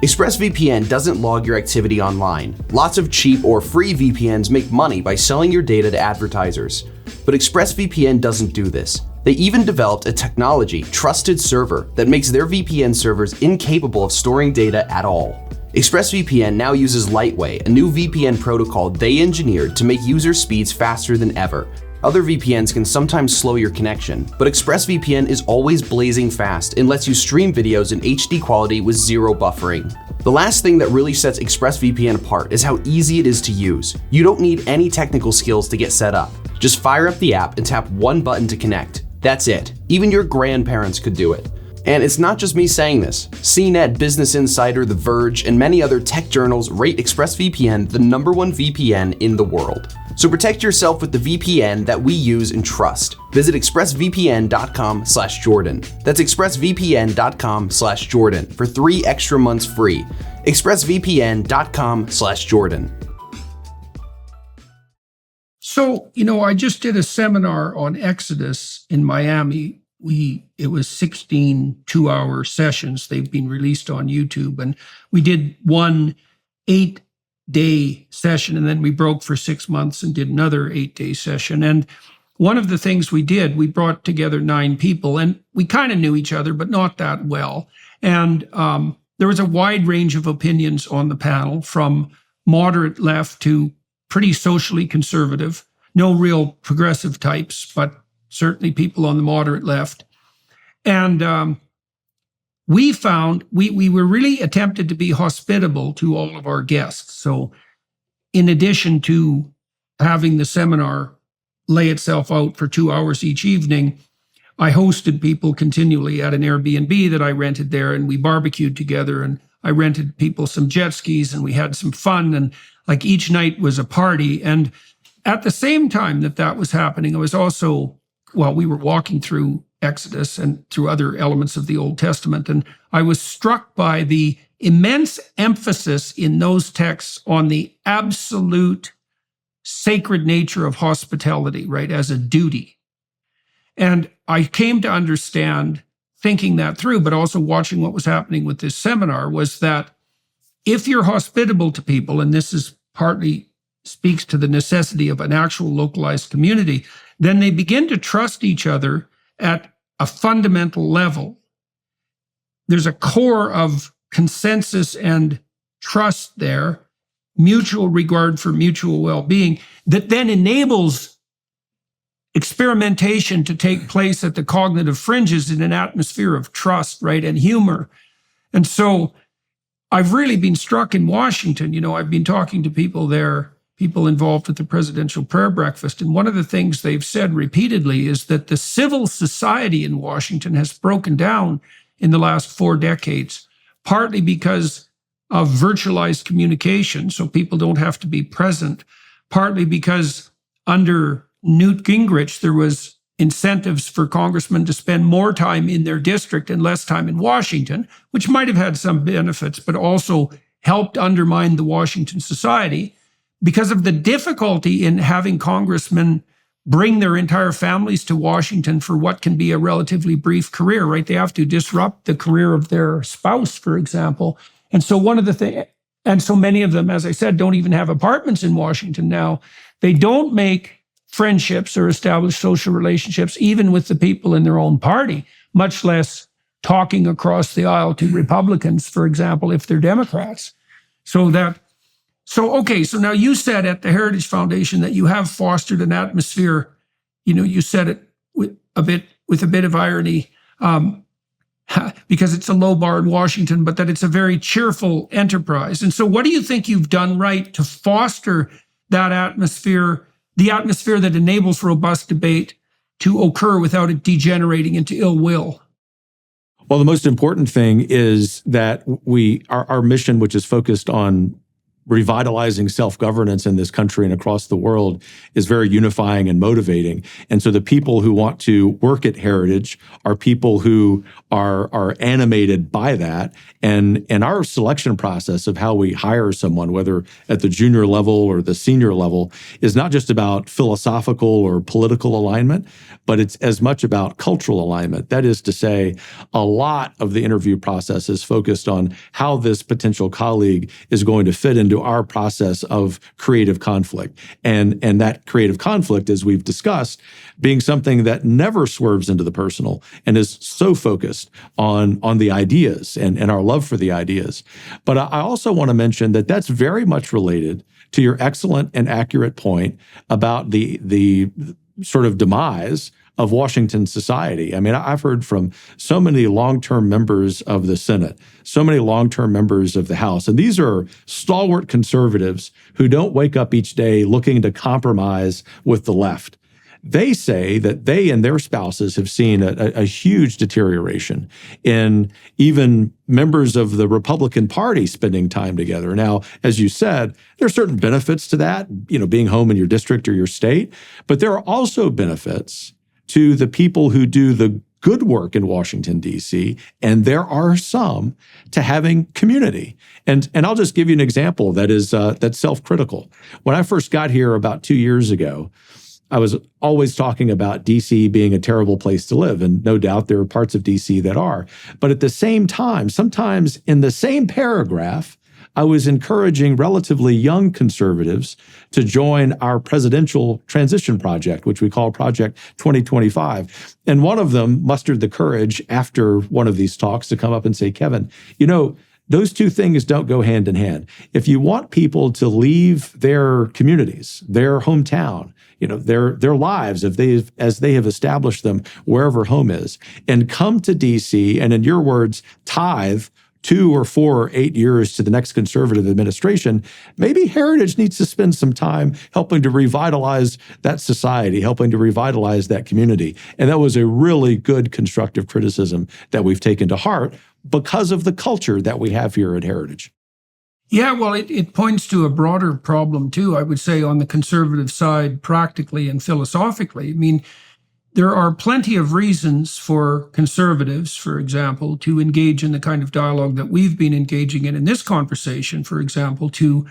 ExpressVPN doesn't log your activity online. Lots of cheap or free VPNs make money by selling your data to advertisers. But ExpressVPN doesn't do this. They even developed a technology trusted server that makes their VPN servers incapable of storing data at all. ExpressVPN now uses Lightway, a new VPN protocol they engineered to make user speeds faster than ever. Other VPNs can sometimes slow your connection, but ExpressVPN is always blazing fast and lets you stream videos in HD quality with zero buffering. The last thing that really sets ExpressVPN apart is how easy it is to use. You don't need any technical skills to get set up. Just fire up the app and tap one button to connect. That's it. Even your grandparents could do it. And it's not just me saying this. CNET, Business Insider, The Verge, and many other tech journals rate ExpressVPN the #1 VPN in the world. So protect yourself with the VPN that we use and trust. Visit expressvpn.com/Jordan. That's expressvpn.com/Jordan for 3 extra months free. expressvpn.com/Jordan. So, I just did a seminar on Exodus in Miami. It was 16 2-hour sessions. They've been released on YouTube. And we did one 8-day session, and then we broke for 6 months and did another 8-day session. And one of the things we did, we brought together 9 people, and we kind of knew each other, but not that well. And there was a wide range of opinions on the panel, from moderate left to pretty socially conservative. No real progressive types, but certainly people on the moderate left. And we found we were really attempted to be hospitable to all of our guests. So in addition to having the seminar lay itself out for 2 hours each evening, I hosted people continually at an Airbnb that I rented there, and we barbecued together, and I rented people some jet skis, and we had some fun, and like each night was a party. And at the same time that was happening, I was also, we were walking through Exodus and through other elements of the Old Testament, and I was struck by the immense emphasis in those texts on the absolute sacred nature of hospitality, right, as a duty. And I came to understand, thinking that through, but also watching what was happening with this seminar, was that if you're hospitable to people, and this is partly speaks to the necessity of an actual localized community, then they begin to trust each other at a fundamental level. There's a core of consensus and trust there, mutual regard for mutual well-being, that then enables experimentation to take place at the cognitive fringes in an atmosphere of trust, right, and humor. And so I've really been struck in Washington. I've been talking to people there, people involved with the presidential prayer breakfast, and one of the things they've said repeatedly is that the civil society in Washington has broken down in the last 4 decades, partly because of virtualized communication, so people don't have to be present, partly because under Newt Gingrich, there was incentives for congressmen to spend more time in their district and less time in Washington, which might have had some benefits, but also helped undermine the Washington society because of the difficulty in having congressmen bring their entire families to Washington for what can be a relatively brief career, right? They have to disrupt the career of their spouse, for example. And so and so many of them, as I said, don't even have apartments in Washington now. They don't make friendships or establish social relationships, even with the people in their own party, much less talking across the aisle to Republicans, for example, if they're Democrats. So now you said at the Heritage Foundation that you have fostered an atmosphere, you said it with a bit of irony, because it's a low bar in Washington, but that it's a very cheerful enterprise. And so what do you think you've done right to foster that atmosphere, the atmosphere that enables robust debate to occur without it degenerating into ill will? Well, the most important thing is that our mission, which is focused on revitalizing self-governance in this country and across the world, is very unifying and motivating. And so the people who want to work at Heritage are people who are animated by that. And our selection process of how we hire someone, whether at the junior level or the senior level, is not just about philosophical or political alignment, but it's as much about cultural alignment. That is to say, a lot of the interview process is focused on how this potential colleague is going to fit into our process of creative conflict. And that creative conflict, as we've discussed, being something that never swerves into the personal and is so focused on the ideas and our love for the ideas. But I also want to mention that that's very much related to your excellent and accurate point about the sort of demise of Washington society. I mean, I've heard from so many long-term members of the Senate, so many long-term members of the House, and these are stalwart conservatives who don't wake up each day looking to compromise with the left. They say that they and their spouses have seen a huge deterioration in even members of the Republican Party spending time together. Now, as you said, there are certain benefits to that, being home in your district or your state, but there are also benefits to the people who do the good work in Washington, D.C., and there are some to having community. And I'll just give you an example that's self-critical. When I first got here about 2 years ago, I was always talking about D.C. being a terrible place to live, and no doubt there are parts of D.C. that are. But at the same time, sometimes in the same paragraph, I was encouraging relatively young conservatives to join our presidential transition project, which we call Project 2025. And one of them mustered the courage after one of these talks to come up and say, Kevin, Those two things don't go hand in hand. If you want people to leave their communities, their hometown, their lives, as they have established them wherever home is, and come to DC and, in your words, tithe 2 or 4 or 8 years to the next conservative administration, maybe Heritage needs to spend some time helping to revitalize that society, helping to revitalize that community. And that was a really good constructive criticism that we've taken to heart because of the culture that we have here at Heritage. Yeah, well, it points to a broader problem, too, I would say, on the conservative side, practically and philosophically. I mean, there are plenty of reasons for conservatives, for example, to engage in the kind of dialogue that we've been engaging in this conversation, for example, to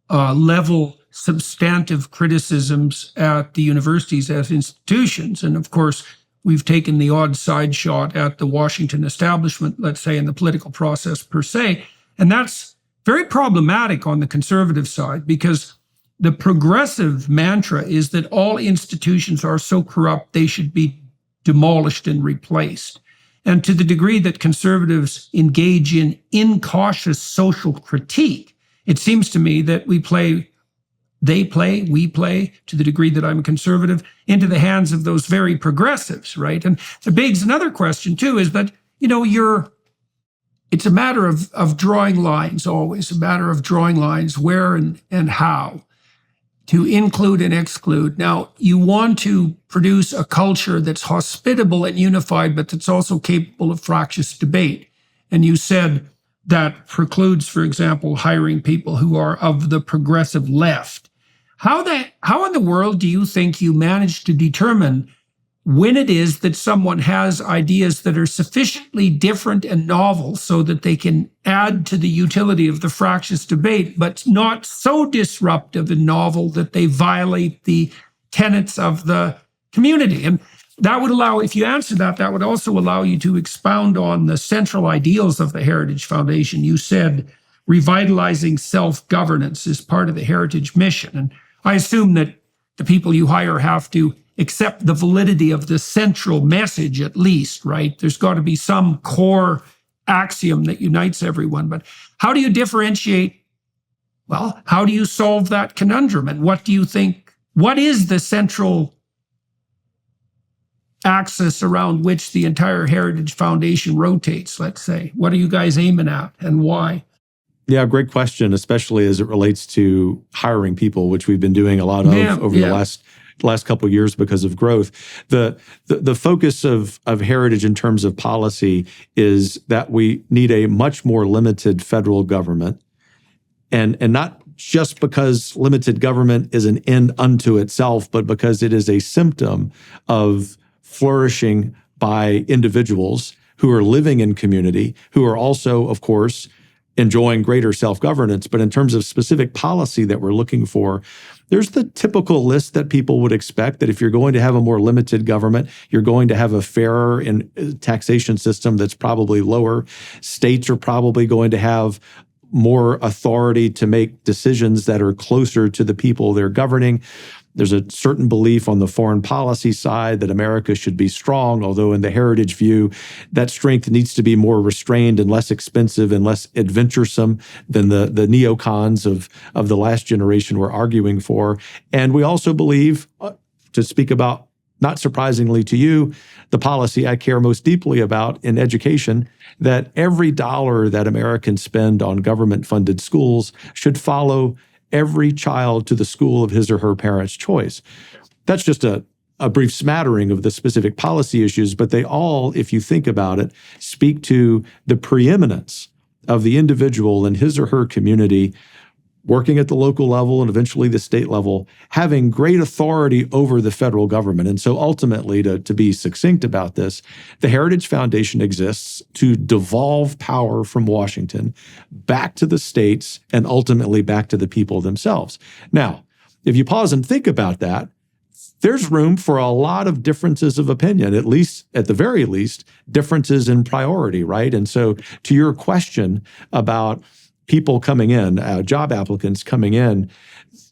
level substantive criticisms at the universities as institutions. And of course, we've taken the odd side shot at the Washington establishment, let's say, in the political process per se. And that's very problematic on the conservative side, because the progressive mantra is that all institutions are so corrupt they should be demolished and replaced. And to the degree that conservatives engage in incautious social critique, it seems to me that we play, to the degree that I'm a conservative, into the hands of those very progressives, right? And it begs another question, too, is that, it's a matter of drawing lines, always a matter of drawing lines where and how to include and exclude. Now, you want to produce a culture that's hospitable and unified, but that's also capable of fractious debate. And you said that precludes, for example, hiring people who are of the progressive left. How in the world do you think you manage to determine when it is that someone has ideas that are sufficiently different and novel so that they can add to the utility of the fractious debate, but not so disruptive and novel that they violate the tenets of the community? And that would allow, if you answer that, that would also allow you to expound on the central ideals of the Heritage Foundation. You said revitalizing self-governance is part of the Heritage mission. And I assume that the people you hire have to accept the validity of the central message, at least, right? There's got to be some core axiom that unites everyone. But how do you differentiate? Well, how do you solve that conundrum? And what do you think? What is the central axis around which the entire Heritage Foundation rotates, let's say? What are you guys aiming at and why? Yeah, great question, especially as it relates to hiring people, which we've been doing a lot of over the last couple of years because of growth. The focus of Heritage in terms of policy is that we need a much more limited federal government, and not just because limited government is an end unto itself, but because it is a symptom of flourishing by individuals who are living in community, who are also, of course, enjoying greater self-governance. But in terms of specific policy that we're looking for, there's the typical list that people would expect, that if you're going to have a more limited government, you're going to have a fairer taxation system that's probably lower. States are probably going to have more authority to make decisions that are closer to the people they're governing. There's a certain belief on the foreign policy side that America should be strong, although in the Heritage view, that strength needs to be more restrained and less expensive and less adventuresome than the neocons of the last generation were arguing for. And we also believe, to speak about, not surprisingly to you, the policy I care most deeply about in education, that every dollar that Americans spend on government-funded schools should follow every child to the school of his or her parents' choice. That's just a brief smattering of the specific policy issues, but they all, if you think about it, speak to the preeminence of the individual in his or her community, working at the local level and eventually the state level, having great authority over the federal government. And so ultimately, to be succinct about this, the Heritage Foundation exists to devolve power from Washington back to the states and ultimately back to the people themselves. Now, if you pause and think about that, there's room for a lot of differences of opinion, at the very least, differences in priority, right? And so to your question about people coming in, job applicants coming in,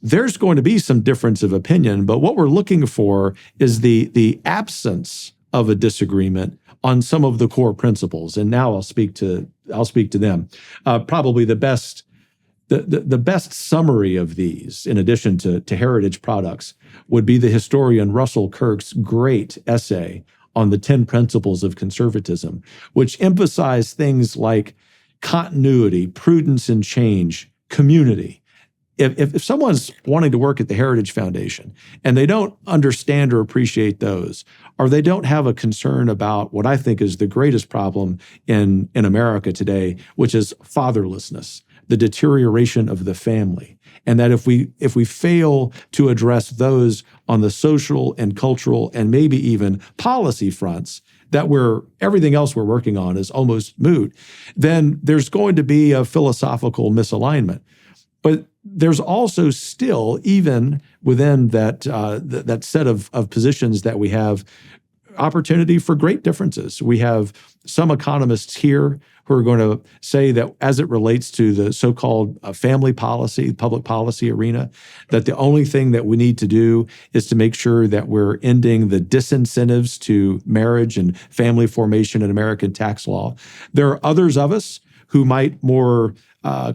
there's going to be some difference of opinion, but what we're looking for is the absence of a disagreement on some of the core principles. And now I'll speak to them. Probably the best summary of these, in addition to heritage products, would be the historian Russell Kirk's great essay on the 10 principles of conservatism, which emphasize things like continuity, prudence and change, community. If someone's wanting to work at the Heritage Foundation and they don't understand or appreciate those, or they don't have a concern about what I think is the greatest problem in America today, which is fatherlessness, the deterioration of the family, and that if we fail to address those on the social and cultural and maybe even policy fronts, that everything else we're working on is almost moot, then there's going to be a philosophical misalignment. But there's also still, even within that set of positions that we have, opportunity for great differences. We have some economists here who are going to say that as it relates to the so-called family policy, public policy arena, that the only thing that we need to do is to make sure that we're ending the disincentives to marriage and family formation in American tax law. There are others of us who might more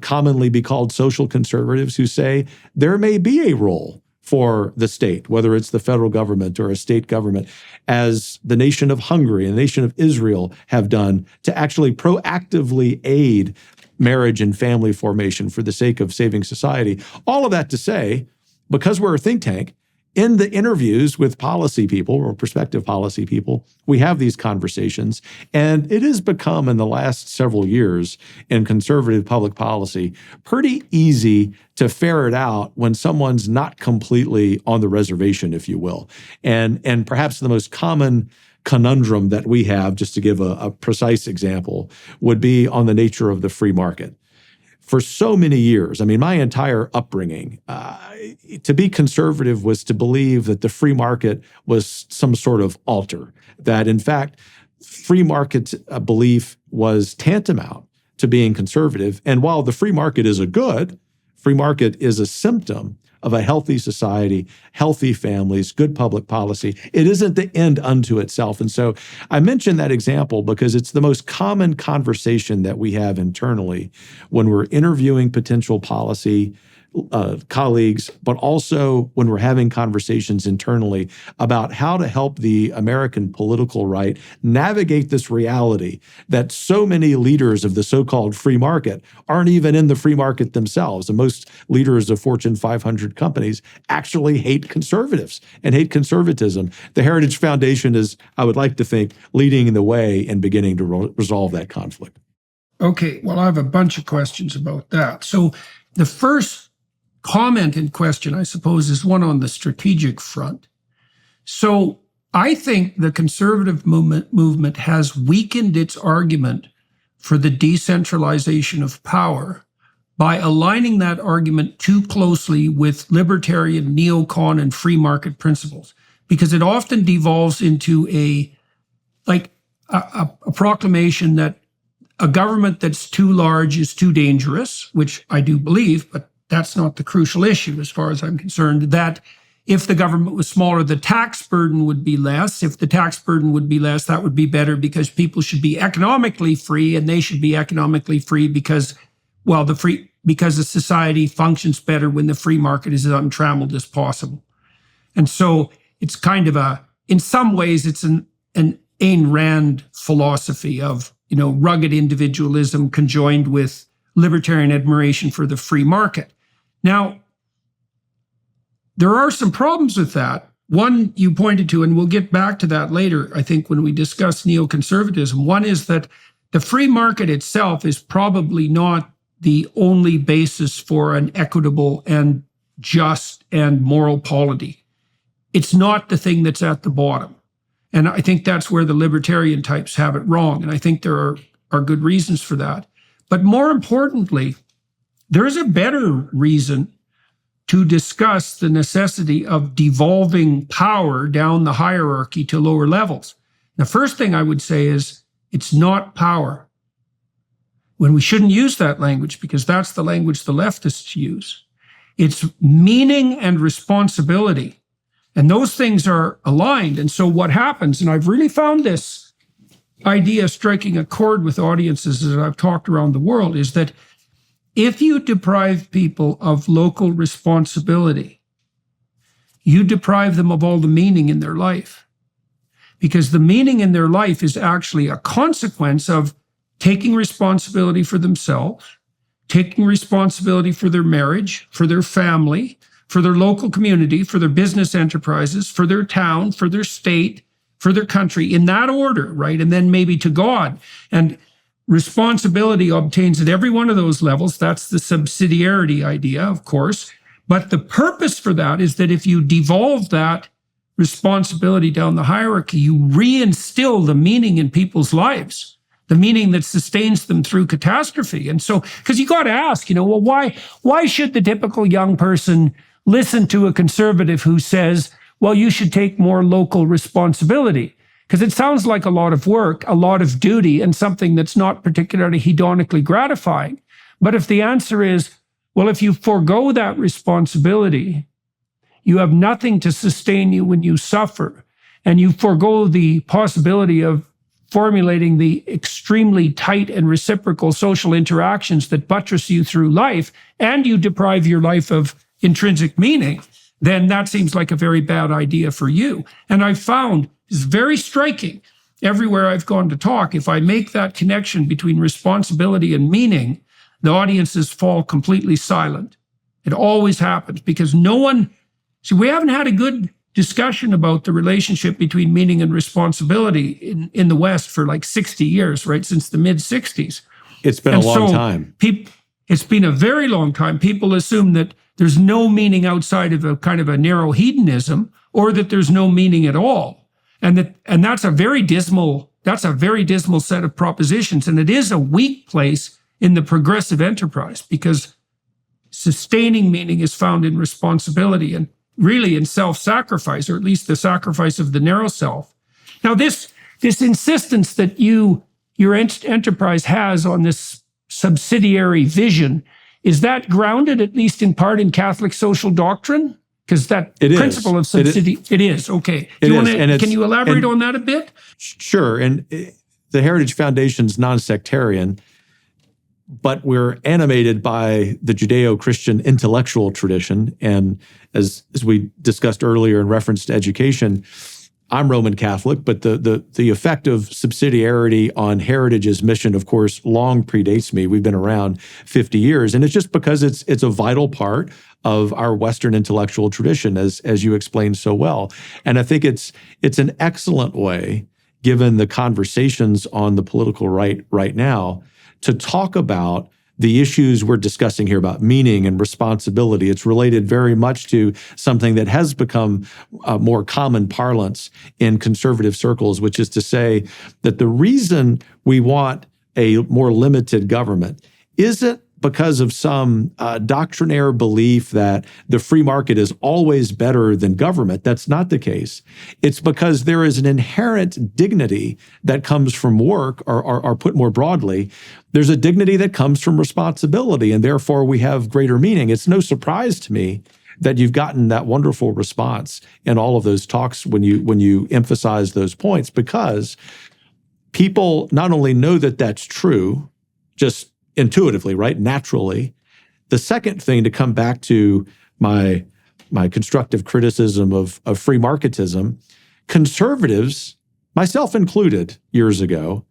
commonly be called social conservatives who say there may be a role for the state, whether it's the federal government or a state government, as the nation of Hungary and the nation of Israel have done, to actually proactively aid marriage and family formation for the sake of saving society. All of that to say, because we're a think tank, in the interviews with policy people or prospective policy people, we have these conversations. And it has become, in the last several years in conservative public policy, pretty easy to ferret out when someone's not completely on the reservation, if you will. And perhaps the most common conundrum that we have, just to give a precise example, would be on the nature of the free market. For so many years, I mean, my entire upbringing, to be conservative was to believe that the free market was some sort of altar, that in fact, free market belief was tantamount to being conservative. And while the free market is a good, free market is a symptom of a healthy society, healthy families, good public policy. It isn't the end unto itself. And so I mention that example because it's the most common conversation that we have internally when we're interviewing potential policy colleagues, but also when we're having conversations internally about how to help the American political right navigate this reality that so many leaders of the so-called free market aren't even in the free market themselves. And most leaders of Fortune 500 companies actually hate conservatives and hate conservatism. The Heritage Foundation is, I would like to think, leading the way and beginning to resolve that conflict. Okay, well, I have a bunch of questions about that. So the first comment in question, I suppose, is one on the strategic front. So I think the conservative movement has weakened its argument for the decentralization of power by aligning that argument too closely with libertarian, neocon, and free market principles, because it often devolves into a proclamation that a government that's too large is too dangerous, which I do believe, but that's not the crucial issue as far as I'm concerned, that if the government was smaller, the tax burden would be less. If the tax burden would be less, that would be better because people should be economically free, and they should be economically free because, well, because the society functions better when the free market is as untrammeled as possible. And so it's kind of in some ways, it's an Ayn Rand philosophy of, rugged individualism conjoined with libertarian admiration for the free market. Now, there are some problems with that. One you pointed to, and we'll get back to that later, I think, when we discuss neoconservatism. One is that the free market itself is probably not the only basis for an equitable and just and moral polity. It's not the thing that's at the bottom. And I think that's where the libertarian types have it wrong. And I think there are good reasons for that. But more importantly, there's a better reason to discuss the necessity of devolving power down the hierarchy to lower levels. The first thing I would say is it's not power. When we shouldn't use that language because that's the language the leftists use. It's meaning and responsibility. And those things are aligned. And so what happens, and I've really found this idea striking a chord with audiences that I've talked around the world, is that if you deprive people of local responsibility, you deprive them of all the meaning in their life. Because the meaning in their life is actually a consequence of taking responsibility for themselves, taking responsibility for their marriage, for their family, for their local community, for their business enterprises, for their town, for their state, for their country, in that order, right? And then maybe to God. And responsibility obtains at every one of those levels. That's the subsidiarity idea, of course. But the purpose for that is that if you devolve that responsibility down the hierarchy, you reinstill the meaning in people's lives, the meaning that sustains them through catastrophe. And so, because you got to ask, well, why should the typical young person listen to a conservative who says, well, you should take more local responsibility? Because it sounds like a lot of work, a lot of duty, and something that's not particularly hedonically gratifying. But if the answer is, well, if you forego that responsibility, you have nothing to sustain you when you suffer, and you forego the possibility of formulating the extremely tight and reciprocal social interactions that buttress you through life, and you deprive your life of intrinsic meaning, then that seems like a very bad idea for you. And I've found it's very striking everywhere I've gone to talk. If I make that connection between responsibility and meaning, the audiences fall completely silent. It always happens because no one, see, we haven't had a good discussion about the relationship between meaning and responsibility in the West for like 60 years, right? Since the mid 60s. It's been a long time. It's been a very long time. People assume that there's no meaning outside of a kind of a narrow hedonism, or that there's no meaning at all. And that's a very dismal set of propositions. And it is a weak place in the progressive enterprise, because sustaining meaning is found in responsibility and really in self-sacrifice, or at least the sacrifice of the narrow self. Now, this insistence that your enterprise has on this subsidiary vision, is that grounded at least in part in Catholic social doctrine? Because that principle of subsidiary, it is. Okay. Can you elaborate on that a bit? Sure. And the Heritage Foundation's non-sectarian, but we're animated by the Judeo-Christian intellectual tradition. And as we discussed earlier in reference to education, I'm Roman Catholic, but the effect of subsidiarity on Heritage's mission, of course, long predates me. We've been around 50 years. And it's just because it's a vital part of our Western intellectual tradition, as you explained so well. And I think it's an excellent way, given the conversations on the political right now, to talk about the issues we're discussing here about meaning and responsibility. It's related very much to something that has become more common parlance in conservative circles, which is to say that the reason we want a more limited government isn't because of some doctrinaire belief that the free market is always better than government. That's not the case. It's because there is an inherent dignity that comes from work, or put more broadly, there's a dignity that comes from responsibility, and therefore we have greater meaning. It's no surprise to me that you've gotten that wonderful response in all of those talks when you emphasize those points, because people not only know that that's true, just intuitively, right? Naturally. The second thing, to come back to my constructive criticism of free marketism, conservatives, myself included years ago,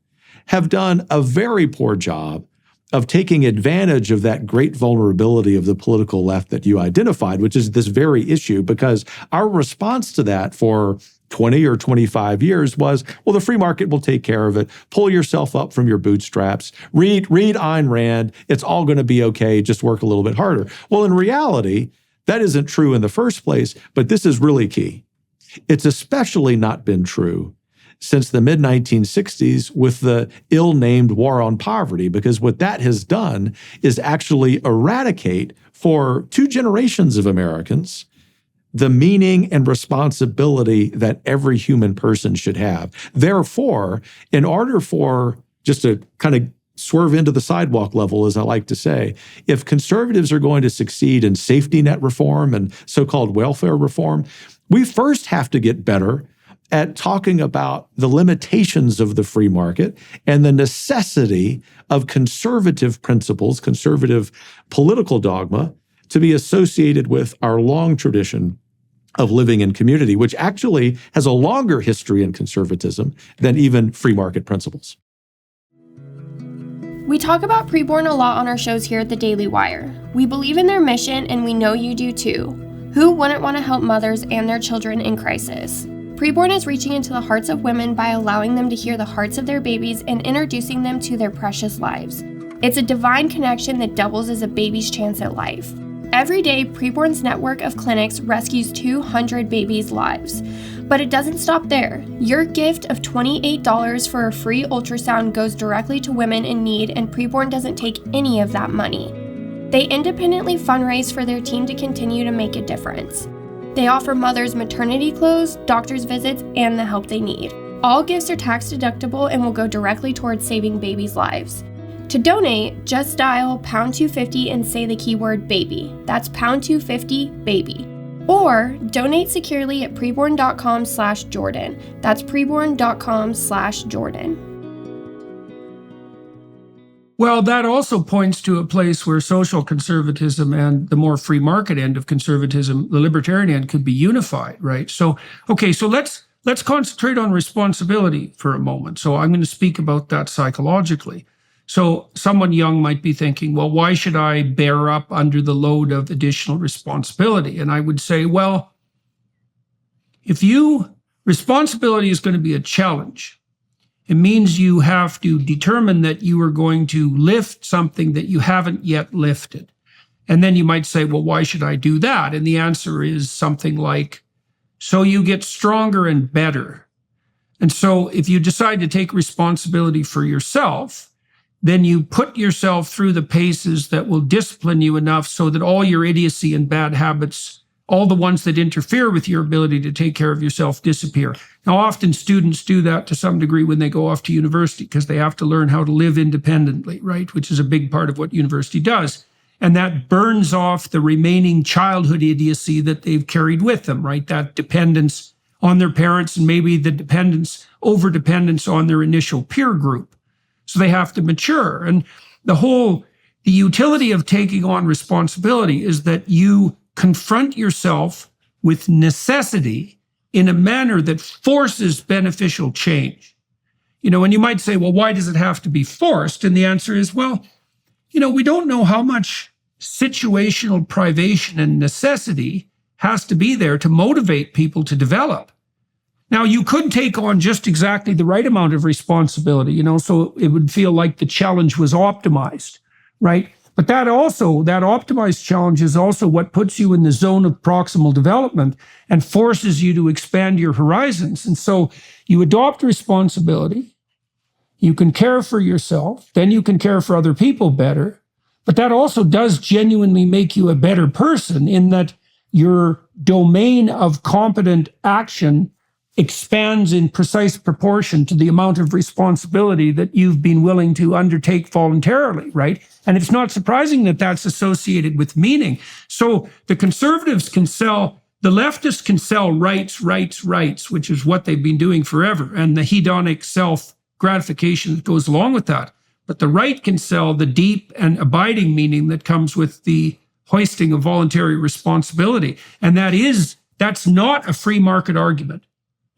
have done a very poor job of taking advantage of that great vulnerability of the political left that you identified, which is this very issue, because our response to that for 20 or 25 years was, well, the free market will take care of it. Pull yourself up from your bootstraps. Read Ayn Rand. It's all going to be okay. Just work a little bit harder. Well, in reality, that isn't true in the first place, but this is really key. It's especially not been true since the mid-1960s with the ill-named war on poverty, because what that has done is actually eradicate for 2 generations of Americans the meaning and responsibility that every human person should have. Therefore, in order for, just to kind of swerve into the sidewalk level, as I like to say, if conservatives are going to succeed in safety net reform and so-called welfare reform, We first have to get better at talking about the limitations of the free market and the necessity of conservative principles, conservative political dogma, to be associated with our long tradition of living in community, which actually has a longer history in conservatism than even free market principles. We talk about preborn a lot on our shows here at the Daily Wire. We believe in their mission, and we know you do too. Who wouldn't want to help mothers and their children in crisis? Preborn is reaching into the hearts of women by allowing them to hear the hearts of their babies and introducing them to their precious lives. It's a divine connection that doubles as a baby's chance at life. Every day, Preborn's network of clinics rescues 200 babies' lives. But it doesn't stop there. Your gift of $28 for a free ultrasound goes directly to women in need, and Preborn doesn't take any of that money. They independently fundraise for their team to continue to make a difference. They offer mothers maternity clothes, doctor's visits, and the help they need. All gifts are tax deductible and will go directly towards saving babies' lives. To donate, just dial pound 250 and say the keyword baby. That's pound 250 baby. Or donate securely at preborn.com/Jordan. That's preborn.com/Jordan. Well, that also points to a place where social conservatism and the more free market end of conservatism, the libertarian end, could be unified, right? So let's concentrate on responsibility for a moment. So I'm going to speak about that psychologically. So someone young might be thinking, well, why should I bear up under the load of additional responsibility? And I would say, well, responsibility is going to be a challenge. It means you have to determine that you are going to lift something that you haven't yet lifted. And then you might say, well, why should I do that? And the answer is something like, so you get stronger and better. And so if you decide to take responsibility for yourself, then you put yourself through the paces that will discipline you enough so that all your idiocy and bad habits, all the ones that interfere with your ability to take care of yourself, disappear. Now, often students do that to some degree when they go off to university because they have to learn how to live independently, right? Which is a big part of what university does. And that burns off the remaining childhood idiocy that they've carried with them, right? That dependence on their parents and maybe the over-dependence on their initial peer group. So they have to mature. And the utility of taking on responsibility is that you confront yourself with necessity in a manner that forces beneficial change. And you might say, well, why does it have to be forced? And the answer is, well, we don't know how much situational privation and necessity has to be there to motivate people to develop. Now, you could take on just exactly the right amount of responsibility, so it would feel like the challenge was optimized, right? But that optimized challenge is also what puts you in the zone of proximal development and forces you to expand your horizons. And so you adopt responsibility, you can care for yourself, then you can care for other people better. But that also does genuinely make you a better person in that your domain of competent action expands in precise proportion to the amount of responsibility that you've been willing to undertake voluntarily, right? And it's not surprising that that's associated with meaning. So the conservatives the leftists can sell rights, which is what they've been doing forever, and the hedonic self-gratification that goes along with that. But the right can sell the deep and abiding meaning that comes with the hoisting of voluntary responsibility. And that's not a free market argument.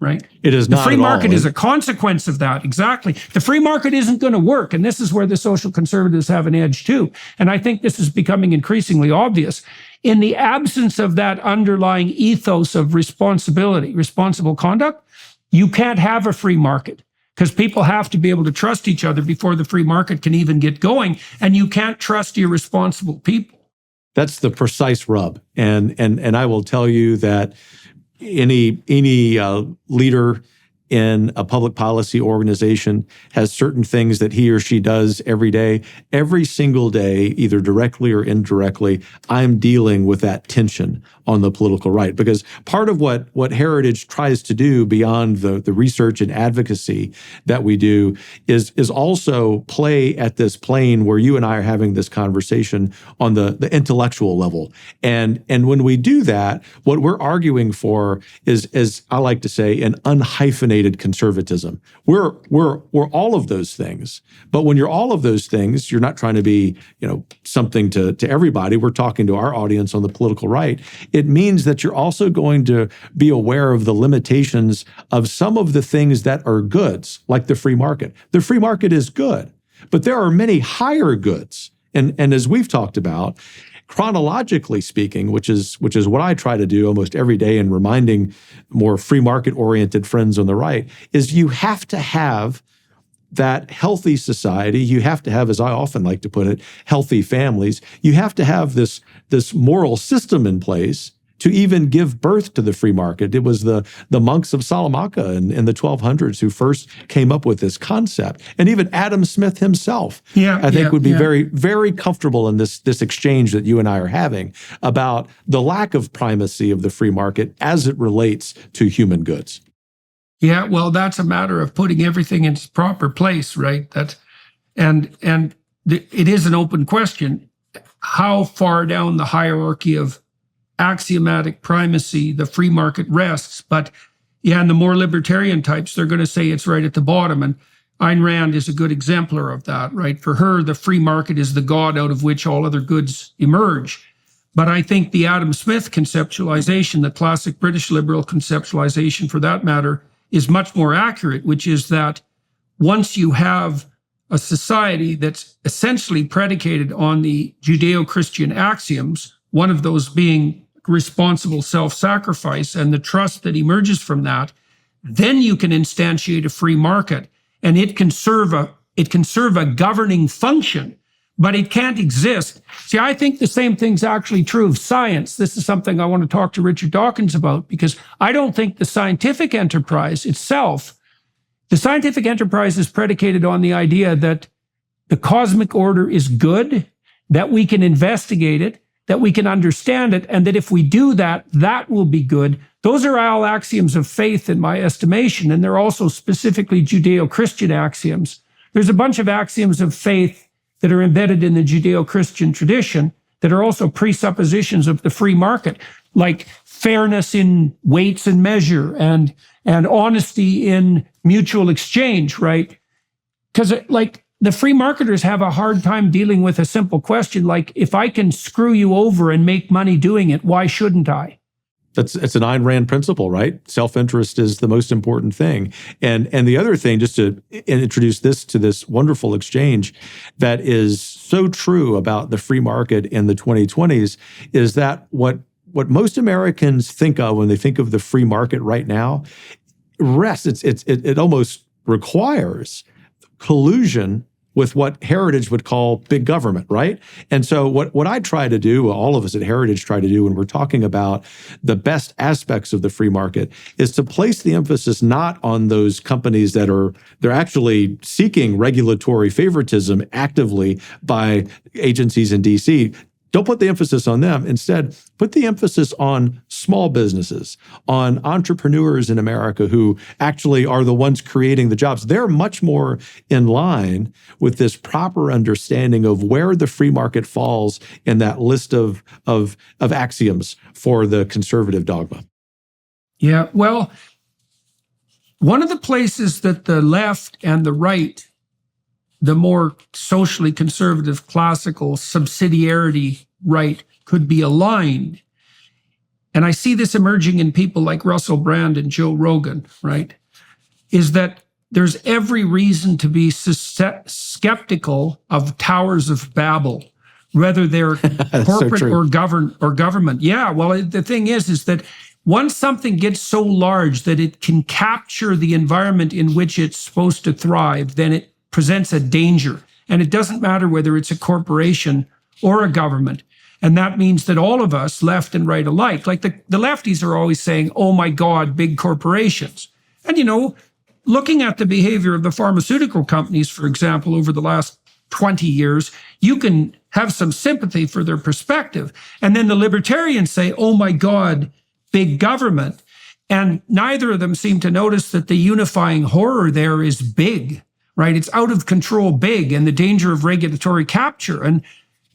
Right? It is not. The free market is a consequence of that. Exactly. The free market isn't going to work. And this is where the social conservatives have an edge too. And I think this is becoming increasingly obvious. In the absence of that underlying ethos of responsible conduct, you can't have a free market because people have to be able to trust each other before the free market can even get going. And you can't trust irresponsible people. That's the precise rub. And I will tell you that any leader in a public policy organization has certain things that he or she does every day. Every single day, either directly or indirectly, I'm dealing with that tension on the political right. Because part of what Heritage tries to do beyond the research and advocacy that we do is also play at this plane where you and I are having this conversation on the intellectual level. And when we do that, what we're arguing for is, as I like to say, an unhyphenated conservatism. We're all of those things. But when you're all of those things, you're not trying to be, something to everybody. We're talking to our audience on the political right. It means that you're also going to be aware of the limitations of some of the things that are goods, like the free market. The free market is good, but there are many higher goods. And as we've talked about, chronologically speaking, which is what I try to do almost every day in reminding more free market-oriented friends on the right, is you have to have that healthy society. You have to have, as I often like to put it, healthy families. You have to have this moral system in place to even give birth to the free market. It was the monks of Salamanca in the 1200s who first came up with this concept. And even Adam Smith himself, I think, would be very, very comfortable in this exchange that you and I are having about the lack of primacy of the free market as it relates to human goods. Yeah, well, that's a matter of putting everything in its proper place, right? It is an open question. How far down the hierarchy of axiomatic primacy the free market rests? But and the more libertarian types, they're going to say it's right at the bottom. And Ayn Rand is a good exemplar of that, right? For her, the free market is the god out of which all other goods emerge. But I think the Adam Smith conceptualization, the classic British liberal conceptualization for that matter, is much more accurate, which is that once you have a society that's essentially predicated on the Judeo-Christian axioms, one of those being responsible self-sacrifice and the trust that emerges from that, then you can instantiate a free market, and it can serve a governing function, but it can't exist. See, I think the same thing's actually true of science. This is something I want to talk to Richard Dawkins about, because I don't think the scientific enterprise itself, the scientific enterprise is predicated on the idea that the cosmic order is good, that we can investigate it, that we can understand it, and that if we do that, that will be good. Those are all axioms of faith in my estimation, and they're also specifically Judeo-Christian axioms. There's a bunch of axioms of faith that are embedded in the Judeo-Christian tradition that are also presuppositions of the free market, like fairness in weights and measure and honesty in mutual exchange, right? Because the free marketers have a hard time dealing with a simple question like, if I can screw you over and make money doing it, why shouldn't I? It's an Ayn Rand principle, right? Self-interest is the most important thing. And the other thing, just to introduce this to this wonderful exchange that is so true about the free market in the 2020s, is that what most Americans think of when they think of the free market right now it almost requires collusion with what Heritage would call big government, right? And so what I try to do, all of us at Heritage try to do when we're talking about the best aspects of the free market, is to place the emphasis not on those companies they're actually seeking regulatory favoritism actively by agencies in DC. Don't put the emphasis on them. Instead, put the emphasis on small businesses, on entrepreneurs in America who actually are the ones creating the jobs. They're much more in line with this proper understanding of where the free market falls in that list of axioms for the conservative dogma. Yeah, well, one of the places that the left and the right, the more socially conservative, classical, subsidiarity right, could be aligned. And I see this emerging in people like Russell Brand and Joe Rogan, right? Is that there's every reason to be skeptical of towers of Babel, whether they're corporate or government. Yeah, well, the thing is that once something gets so large that it can capture the environment in which it's supposed to thrive, then it presents a danger. And it doesn't matter whether it's a corporation or a government. And that means that all of us, left and right alike, like the lefties are always saying, oh my God, big corporations. And looking at the behavior of the pharmaceutical companies, for example, over the last 20 years, you can have some sympathy for their perspective. And then the libertarians say, oh my God, big government. And neither of them seem to notice that the unifying horror there is big, right? It's out of control big, and the danger of regulatory capture. And,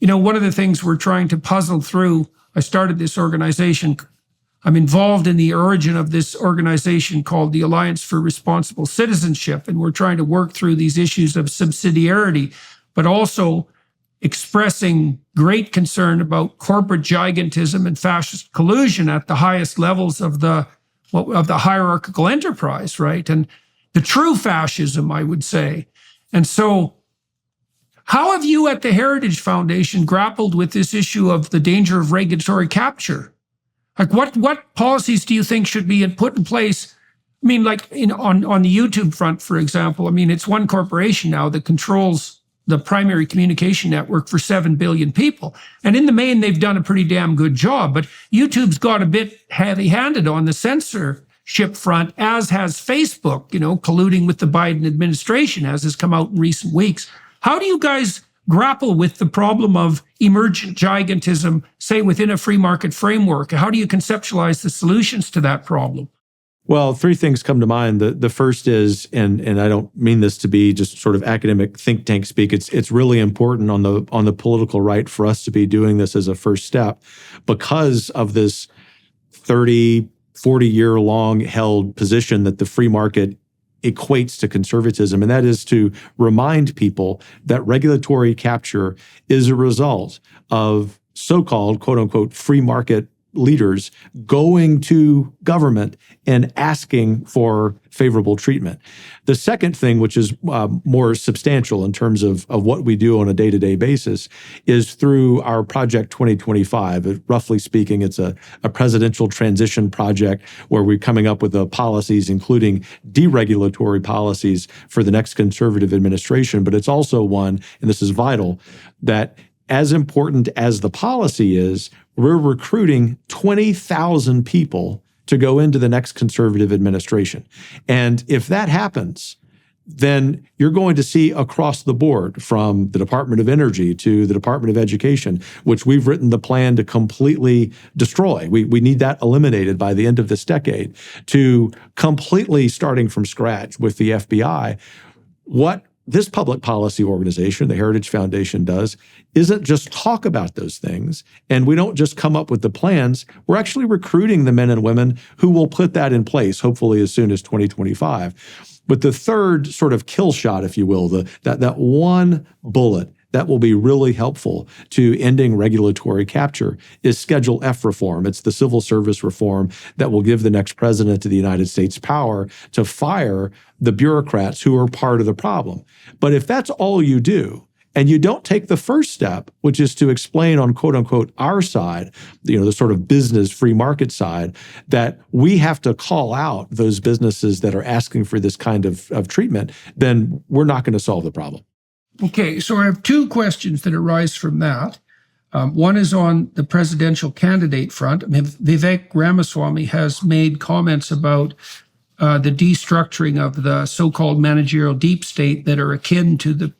one of the things we're trying to puzzle through, I started this organization. I'm involved in the origin of this organization called the Alliance for Responsible Citizenship. And we're trying to work through these issues of subsidiarity, but also expressing great concern about corporate gigantism and fascist collusion at the highest levels of the hierarchical enterprise, right? And the true fascism, I would say. And so how have you at the Heritage Foundation grappled with this issue of the danger of regulatory capture? Like what policies do you think should be put in place? I mean, like on the YouTube front, for example, I mean, it's one corporation now that controls the primary communication network for 7 billion people. And in the main, they've done a pretty damn good job. But YouTube's got a bit heavy-handed on the censorship front, as has Facebook, colluding with the Biden administration, as has come out in recent weeks. How do you guys grapple with the problem of emergent gigantism, say, within a free market framework? How do you conceptualize the solutions to that problem? Well, three things come to mind. The first is, and I don't mean this to be just sort of academic think tank speak, it's really important on the political right for us to be doing this as a first step, because of this 30, 40-year long held position that the free market equates to conservatism, and that is to remind people that regulatory capture is a result of so-called, quote-unquote, free market leaders going to government and asking for favorable treatment. The second thing, which is more substantial in terms of what we do on a day-to-day basis, is through our Project 2025. Roughly speaking, it's a presidential transition project where we're coming up with the policies, including deregulatory policies for the next conservative administration. But it's also one, and this is vital, that as important as the policy is, we're recruiting 20,000 people to go into the next conservative administration. And if that happens, then you're going to see across the board, from the Department of Energy to the Department of Education, which we've written the plan to completely destroy. We need that eliminated by the end of this decade, to completely starting from scratch with the FBI. What this public policy organization, the Heritage Foundation, does isn't just talk about those things, and we don't just come up with the plans. We're actually recruiting the men and women who will put that in place, hopefully as soon as 2025. But the third sort of kill shot, if you will, that one bullet that will be really helpful to ending regulatory capture is Schedule F reform. It's the civil service reform that will give the next president of the United States power to fire the bureaucrats who are part of the problem. But if that's all you do, and you don't take the first step, which is to explain on quote unquote our side, the sort of business free market side, that we have to call out those businesses that are asking for this kind of treatment, then we're not going to solve the problem. Okay, so I have two questions that arise from that. One is on the presidential candidate front. Vivek Ramaswamy has made comments about the destructuring of the so-called managerial deep state that are akin to the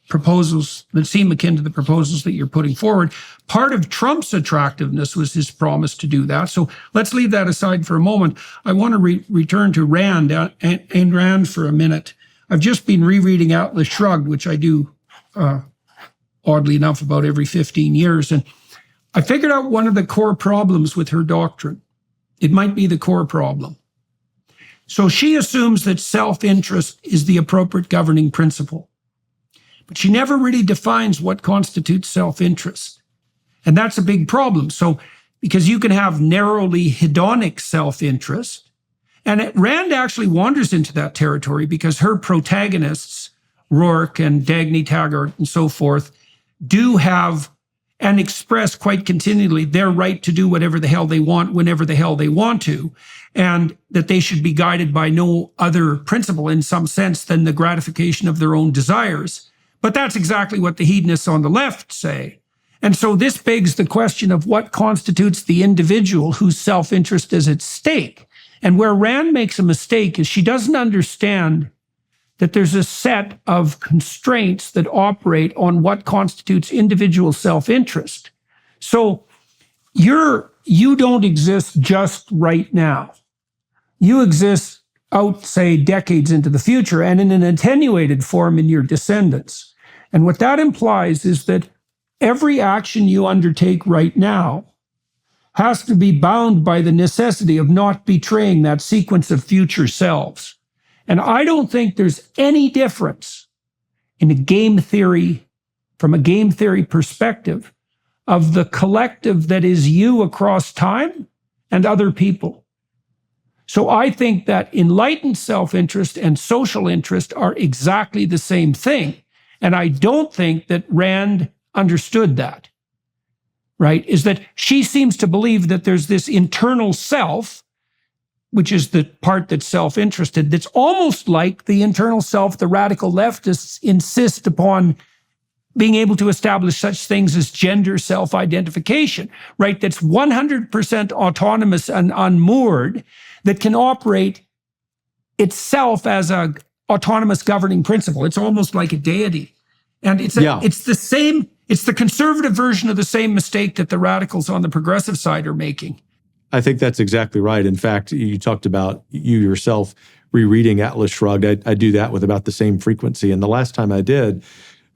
proposals that seem akin to the proposals that you're putting forward. Part of Trump's attractiveness was his promise to do that. So let's leave that aside for a moment. I want to return to Ayn Rand for a minute. I've just been rereading Atlas Shrugged, which I do, oddly enough, about every 15 years. And I figured out one of the core problems with her doctrine. It might be the core problem. So she assumes that self-interest is the appropriate governing principle. But she never really defines what constitutes self-interest. And that's a big problem. So, because you can have narrowly hedonic self-interest, and Rand actually wanders into that territory because her protagonists, Rourke and Dagny Taggart and so forth, do have and express quite continually their right to do whatever the hell they want, whenever the hell they want to, and that they should be guided by no other principle in some sense than the gratification of their own desires. But that's exactly what the hedonists on the left say. And so this begs the question of what constitutes the individual whose self-interest is at stake. And where Rand makes a mistake is she doesn't understand that there's a set of constraints that operate on what constitutes individual self-interest. So you don't exist just right now. You exist out, say, decades into the future and in an attenuated form in your descendants. And what that implies is that every action you undertake right now has to be bound by the necessity of not betraying that sequence of future selves. And I don't think there's any difference in a game theory, from a game theory perspective, of the collective that is you across time and other people. So I think that enlightened self-interest and social interest are exactly the same thing. And I don't think that Rand understood that, right? Is that she seems to believe that there's this internal self, which is the part that's self-interested, that's almost like the internal self the radical leftists insist upon being able to establish such things as gender self-identification, right? That's 100% autonomous and unmoored, that can operate itself as a autonomous governing principle. It's almost like a deity. And it's the same, it's the conservative version of the same mistake that the radicals on the progressive side are making. I think that's exactly right. In fact, you talked about you yourself rereading Atlas Shrugged. I do that with about the same frequency. And the last time I did,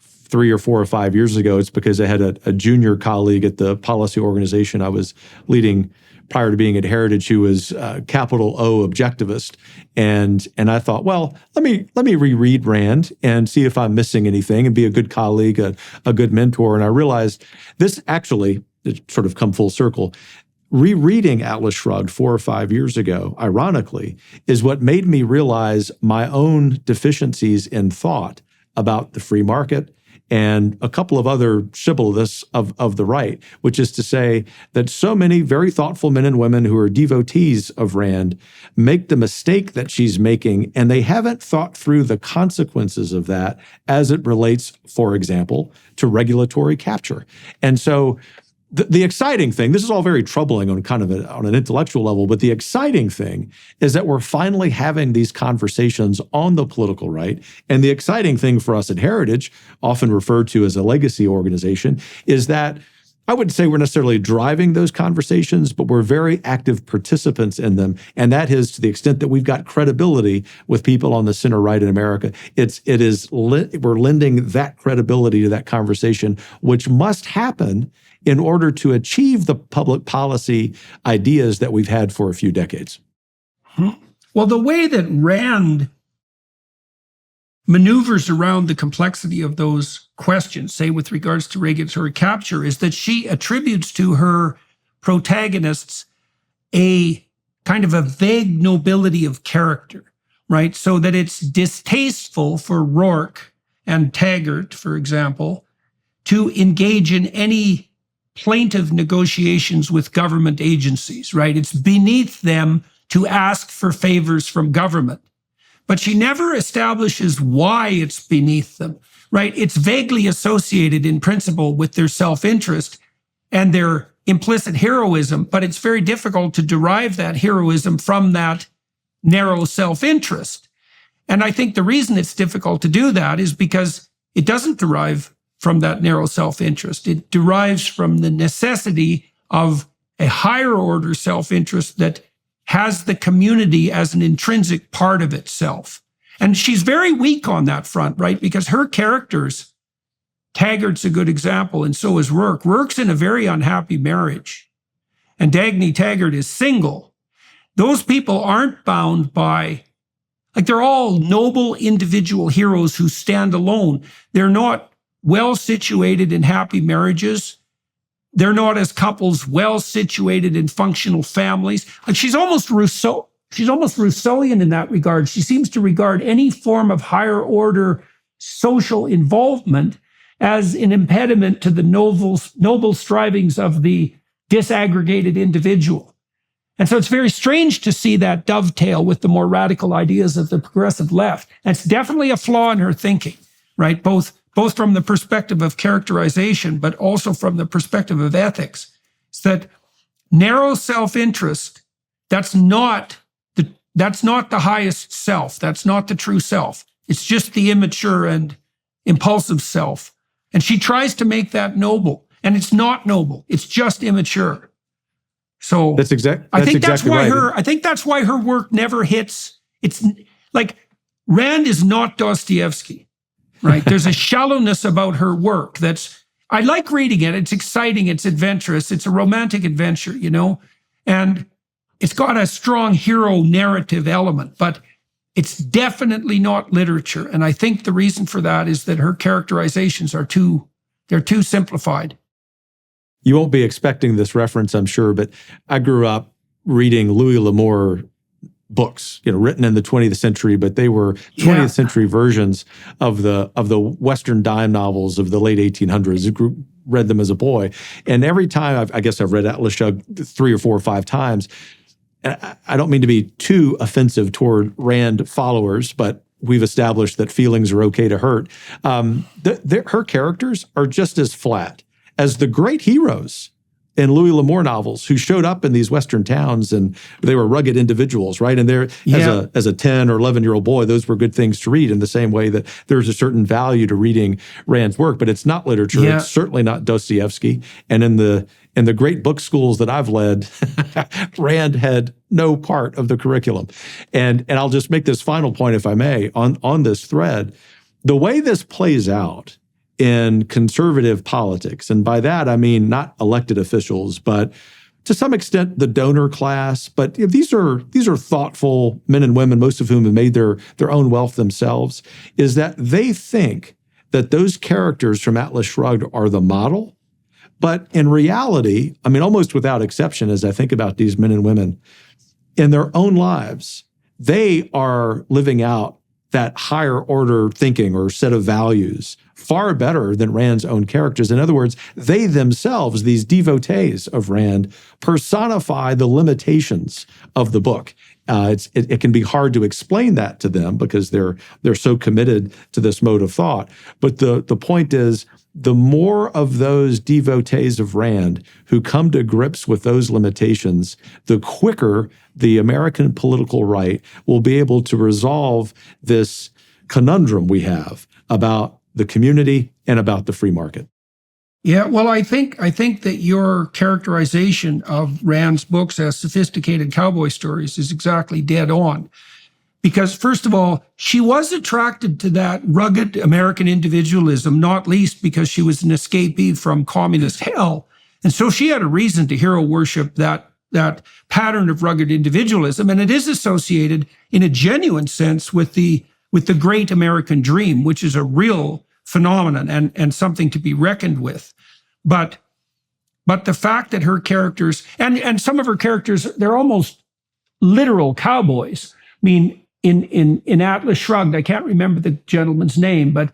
3 or 4 or 5 years ago, it's because I had a junior colleague at the policy organization I was leading prior to being at Heritage, who was capital O objectivist. And I thought, well, let me reread Rand and see if I'm missing anything and be a good colleague, a good mentor. And I realized this actually, it sort of come full circle. Rereading Atlas Shrugged 4 or 5 years ago, ironically, is what made me realize my own deficiencies in thought about the free market and a couple of other shibboleths of the right, which is to say that so many very thoughtful men and women who are devotees of Rand make the mistake that she's making, and they haven't thought through the consequences of that as it relates, for example, to regulatory capture. And so the exciting thing, this is all very troubling on kind of on an intellectual level, but the exciting thing is that we're finally having these conversations on the political right. And the exciting thing for us at Heritage, often referred to as a legacy organization, is that I wouldn't say we're necessarily driving those conversations, but we're very active participants in them. And that is to the extent that we've got credibility with people on the center right in America. We're lending that credibility to that conversation, which must happen in order to achieve the public policy ideas that we've had for a few decades. Well, the way that Rand maneuvers around the complexity of those questions, say with regards to regulatory capture, is that she attributes to her protagonists a kind of a vague nobility of character, right? So that it's distasteful for Rourke and Taggart, for example, to engage in any plaintive negotiations with government agencies, right? It's beneath them to ask for favors from government. But she never establishes why it's beneath them, right? It's vaguely associated in principle with their self-interest and their implicit heroism, but it's very difficult to derive that heroism from that narrow self-interest. And I think the reason it's difficult to do that is because it doesn't derive from that narrow self-interest. It derives from the necessity of a higher order self-interest that has the community as an intrinsic part of itself. And she's very weak on that front, right? Because her characters, Taggart's a good example, and so is Rourke. Rourke's in a very unhappy marriage, and Dagny Taggart is single. Those people aren't bound by, like, they're all noble individual heroes who stand alone. They're not well-situated in happy marriages. They're not, as couples, well-situated in functional families. Like, she's almost Rousseauian in that regard. She seems to regard any form of higher order social involvement as an impediment to the noble strivings of the disaggregated individual. And so it's very strange to see that dovetail with the more radical ideas of the progressive left. And it's definitely a flaw in her thinking, right? Both from the perspective of characterization, but also from the perspective of ethics. It's that narrow self-interest, that's not the that's not the highest self. That's not the true self. It's just the immature and impulsive self. And she tries to make that noble. And it's not noble. It's just immature. So I think that's why her work never hits. It's like Rand is not Dostoevsky, right? There's a shallowness about her work I like reading it. It's exciting. It's adventurous. It's a romantic adventure, and it's got a strong hero narrative element, but it's definitely not literature. And I think the reason for that is that her characterizations are too simplified. You won't be expecting this reference, I'm sure, but I grew up reading Louis L'Amour books, written in the 20th century, but they were 20th century versions of the Western dime novels of the late 1800s. I read them as a boy. And every time, I guess I've read Atlas Shrugged 3 or 4 or 5 times. I don't mean to be too offensive toward Rand followers, but we've established that feelings are okay to hurt. Her characters are just as flat as the great heroes in Louis L'Amour novels who showed up in these Western towns, and they were rugged individuals, right? And as a 10 or 11-year-old boy, those were good things to read, in the same way that there's a certain value to reading Rand's work, but it's not literature. Yeah. It's certainly not Dostoevsky. And in the great book schools that I've led, Rand had no part of the curriculum. And I'll just make this final point, if I may, on this thread. The way this plays out in conservative politics, and by that I mean not elected officials, but to some extent the donor class, but these are thoughtful men and women, most of whom have made their own wealth themselves, is that they think that those characters from Atlas Shrugged are the model. But in reality, I mean, almost without exception, as I think about these men and women, in their own lives, they are living out that higher order thinking or set of values far better than Rand's own characters. In other words, they themselves, these devotees of Rand, personify the limitations of the book. It can be hard to explain that to them because they're so committed to this mode of thought. But the point is, the more of those devotees of Rand who come to grips with those limitations, the quicker the American political right will be able to resolve this conundrum we have about the community and about the free market. Yeah, well, I think that your characterization of Rand's books as sophisticated cowboy stories is exactly dead on. Because first of all, she was attracted to that rugged American individualism, not least because she was an escapee from communist hell. And so she had a reason to hero worship that pattern of rugged individualism. And it is associated in a genuine sense with the great American dream, which is a real phenomenon and something to be reckoned with. But the fact that her characters, and some of her characters, they're almost literal cowboys. I mean, in Atlas Shrugged, I can't remember the gentleman's name, but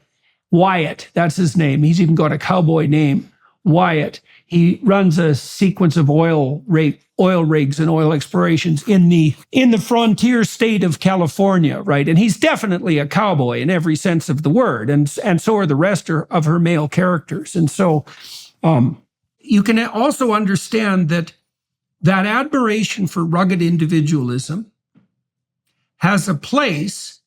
Wyatt, that's his name. He's even got a cowboy name, Wyatt. He runs a sequence of oil rigs and oil explorations in the frontier state of California, right? And he's definitely a cowboy in every sense of the word, and so are the rest of her male characters. And so you can also understand that admiration for rugged individualism has a place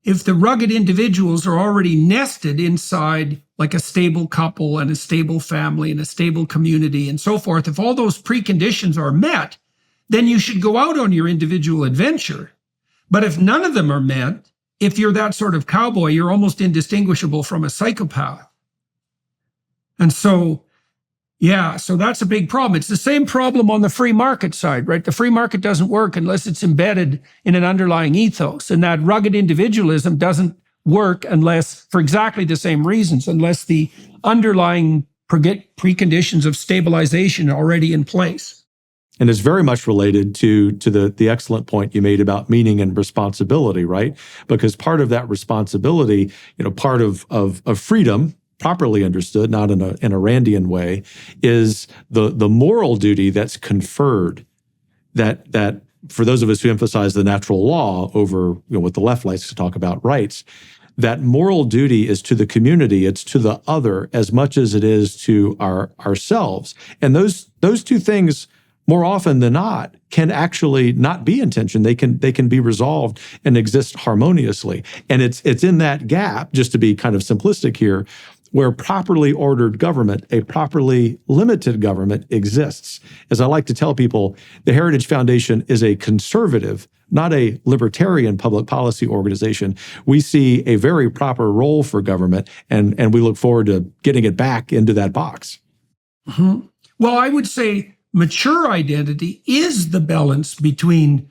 if the rugged individuals are already nested inside like a stable couple and a stable family and a stable community and so forth. If all those preconditions are met, then you should go out on your individual adventure. But if none of them are met, if you're that sort of cowboy, you're almost indistinguishable from a psychopath. And so, yeah, so that's a big problem. It's the same problem on the free market side, right? The free market doesn't work unless it's embedded in an underlying ethos. And that rugged individualism doesn't work unless, for exactly the same reasons, unless the underlying preconditions of stabilization are already in place. And it's very much related to the excellent point you made about meaning and responsibility, right? Because part of that responsibility, part of freedom, properly understood, not in a Randian way, is the moral duty that's conferred, that for those of us who emphasize the natural law over what the left likes to talk about, rights, that moral duty is to the community, it's to the other as much as it is to ourselves. And those two things more often than not, can actually not be in tension. They can be resolved and exist harmoniously. And it's in that gap, just to be kind of simplistic here, where properly ordered government, a properly limited government, exists. As I like to tell people, the Heritage Foundation is a conservative, not a libertarian public policy organization. We see a very proper role for government, and we look forward to getting it back into that box. Mm-hmm. Well, I would say mature identity is the balance between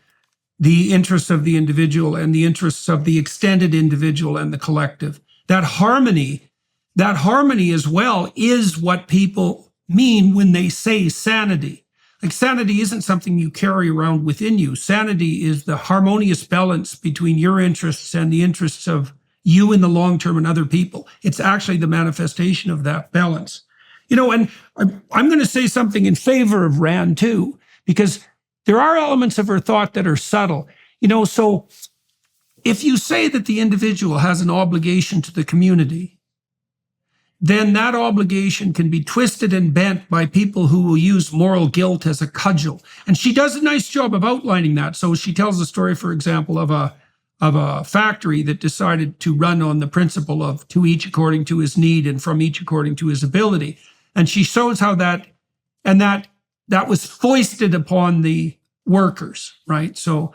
the interests of the individual and the interests of the extended individual and the collective. That harmony as well is what people mean when they say sanity. Like, sanity isn't something you carry around within you. Sanity is the harmonious balance between your interests and the interests of you in the long term and other people. It's actually the manifestation of that balance. And I'm going to say something in favor of Rand too, because there are elements of her thought that are subtle. So if you say that the individual has an obligation to the community, then that obligation can be twisted and bent by people who will use moral guilt as a cudgel. And she does a nice job of outlining that. So she tells a story, for example, of a factory that decided to run on the principle of to each according to his need and from each according to his ability. And she shows how that was foisted upon the workers, right? So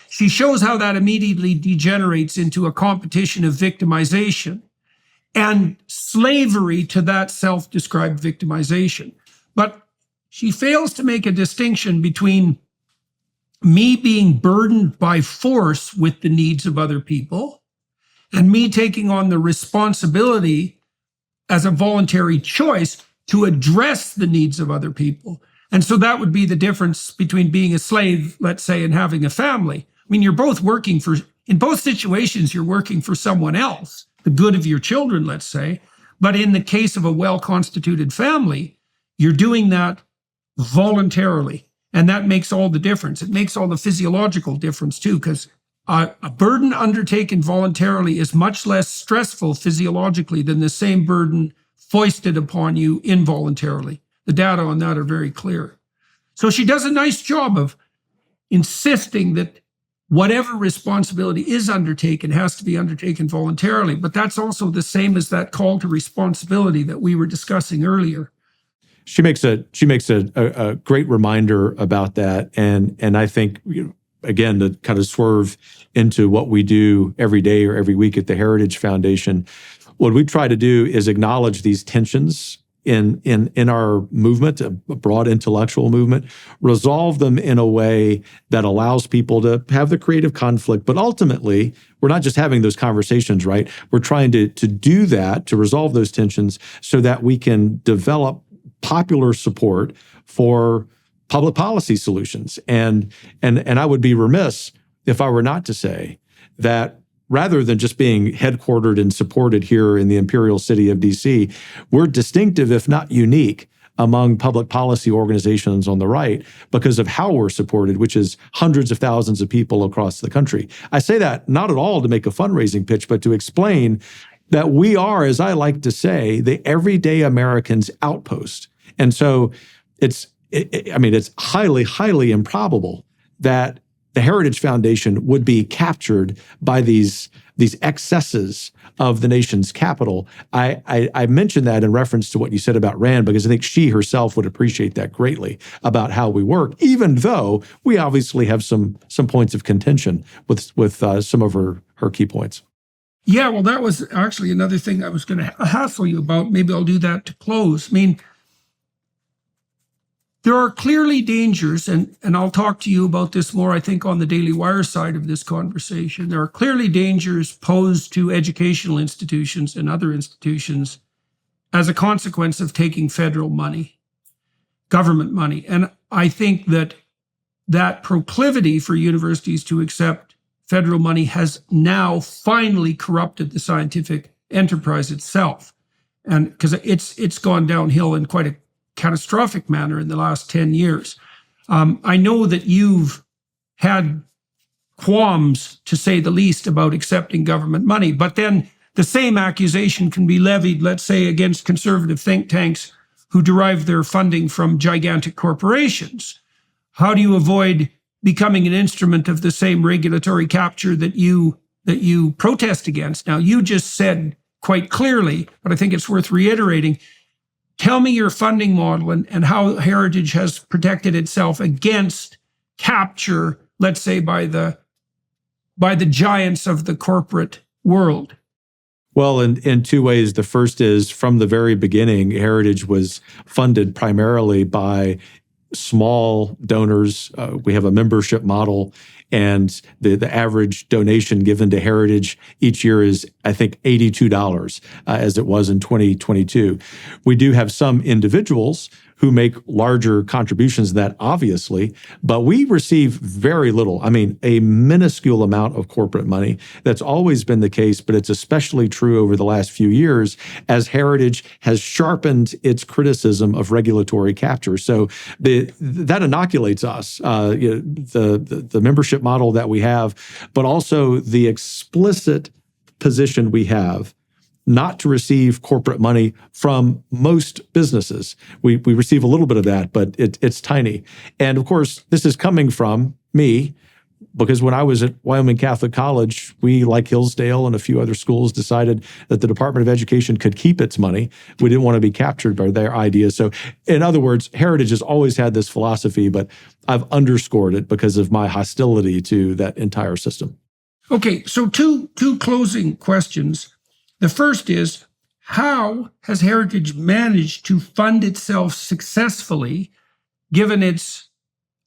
she shows how that immediately degenerates into a competition of victimization and slavery to that self-described victimization. But she fails to make a distinction between me being burdened by force with the needs of other people and me taking on the responsibility as a voluntary choice to address the needs of other people. And so that would be the difference between being a slave, let's say, and having a family. I mean, you're both working in both situations, you're working for someone else, the good of your children, let's say. But in the case of a well-constituted family, you're doing that voluntarily. And that makes all the difference. It makes all the physiological difference too, because a burden undertaken voluntarily is much less stressful physiologically than the same burden foisted upon you involuntarily. The data on that are very clear. So she does a nice job of insisting that whatever responsibility is undertaken has to be undertaken voluntarily. But that's also the same as that call to responsibility that we were discussing earlier. She makes a great reminder about that, and I think, again, to kind of swerve into what we do every day or every week at the Heritage Foundation, what we try to do is acknowledge these tensions in our movement, a broad intellectual movement, resolve them in a way that allows people to have the creative conflict. But ultimately, we're not just having those conversations, right? We're trying to do that, to resolve those tensions so that we can develop popular support for public policy solutions. And I would be remiss if I were not to say that rather than just being headquartered and supported here in the imperial city of DC, we're distinctive, if not unique, among public policy organizations on the right because of how we're supported, which is hundreds of thousands of people across the country. I say that not at all to make a fundraising pitch, but to explain that we are, as I like to say, the everyday American's outpost. And so it's highly, highly improbable that the Heritage Foundation would be captured by these excesses of the nation's capital. I mentioned that in reference to what you said about Rand, because I think she herself would appreciate that greatly about how we work, even though we obviously have some points of contention with some of her key points. Yeah, well, that was actually another thing I was going to hassle you about. Maybe I'll do that to close. I mean, there are clearly dangers, and I'll talk to you about this more, I think, on the Daily Wire side of this conversation. There are clearly dangers posed to educational institutions and other institutions as a consequence of taking federal money, government money. And I think that proclivity for universities to accept federal money has now finally corrupted the scientific enterprise itself. And because it's gone downhill in quite a catastrophic manner in the last 10 years. I know that you've had qualms, to say the least, about accepting government money, but then the same accusation can be levied, let's say, against conservative think tanks who derive their funding from gigantic corporations? How do you avoid becoming an instrument of the same regulatory capture that you protest against? Now, you just said quite clearly, but I think it's worth reiterating. Tell me your funding model and how Heritage has protected itself against capture, let's say, by the giants of the corporate world. Well, in two ways. The first is, from the very beginning, Heritage was funded primarily by small donors. We have a membership model, and the average donation given to Heritage each year is, I think, $82, as it was in 2022. We do have some individuals who make larger contributions than that, obviously, but we receive very little. I mean, a minuscule amount of corporate money. That's always been the case, but it's especially true over the last few years as Heritage has sharpened its criticism of regulatory capture. So that inoculates us, the membership model that we have, but also the explicit position we have not to receive corporate money from most businesses. We receive a little bit of that, but it's tiny. And of course, this is coming from me, because when I was at Wyoming Catholic College, we, like Hillsdale and a few other schools, decided that the Department of Education could keep its money. We didn't want to be captured by their ideas. So in other words, Heritage has always had this philosophy, but I've underscored it because of my hostility to that entire system. Okay, so two closing questions. The first is, how has Heritage managed to fund itself successfully, given its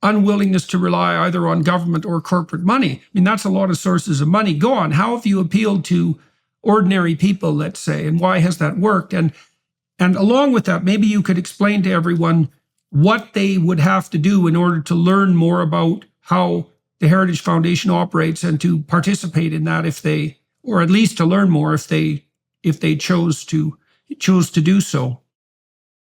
unwillingness to rely either on government or corporate money? I mean, that's a lot of sources of money. Go on. How have you appealed to ordinary people, let's say, and why has that worked? And along with that, maybe you could explain to everyone what they would have to do in order to learn more about how the Heritage Foundation operates and to participate in that, if they, or at least to learn more if they chose to do so.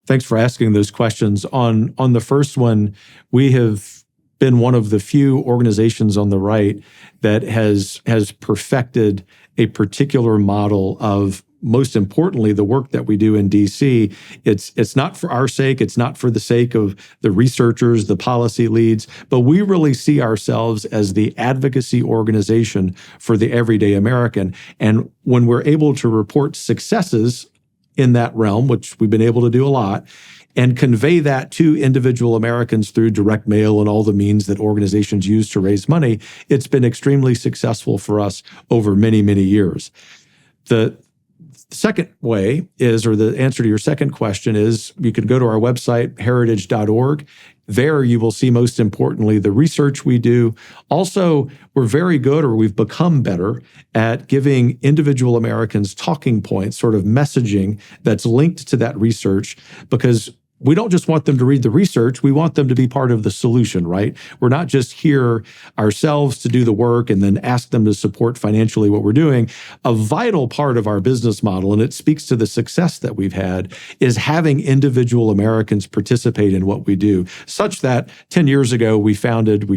Thanks for asking those questions. On the first one, we have been one of the few organizations on the right that has perfected a particular model of, most importantly, the work that we do in DC. It's not for our sake, it's not for the sake of the researchers, the policy leads, but we really see ourselves as the advocacy organization for the everyday American. And when we're able to report successes in that realm, which we've been able to do a lot, and convey that to individual Americans through direct mail and all the means that organizations use to raise money, it's been extremely successful for us over many, many years. The second way is, or the answer to your second question is, you can go to our website, heritage.org. There you will see, most importantly, the research we do. Also, we're very good, or we've become better, at giving individual Americans talking points, sort of messaging that's linked to that research, because we don't just want them to read the research, we want them to be part of the solution, right? We're not just here ourselves to do the work and then ask them to support financially what we're doing. A vital part of our business model, and it speaks to the success that we've had, is having individual Americans participate in what we do, such that 10 years ago we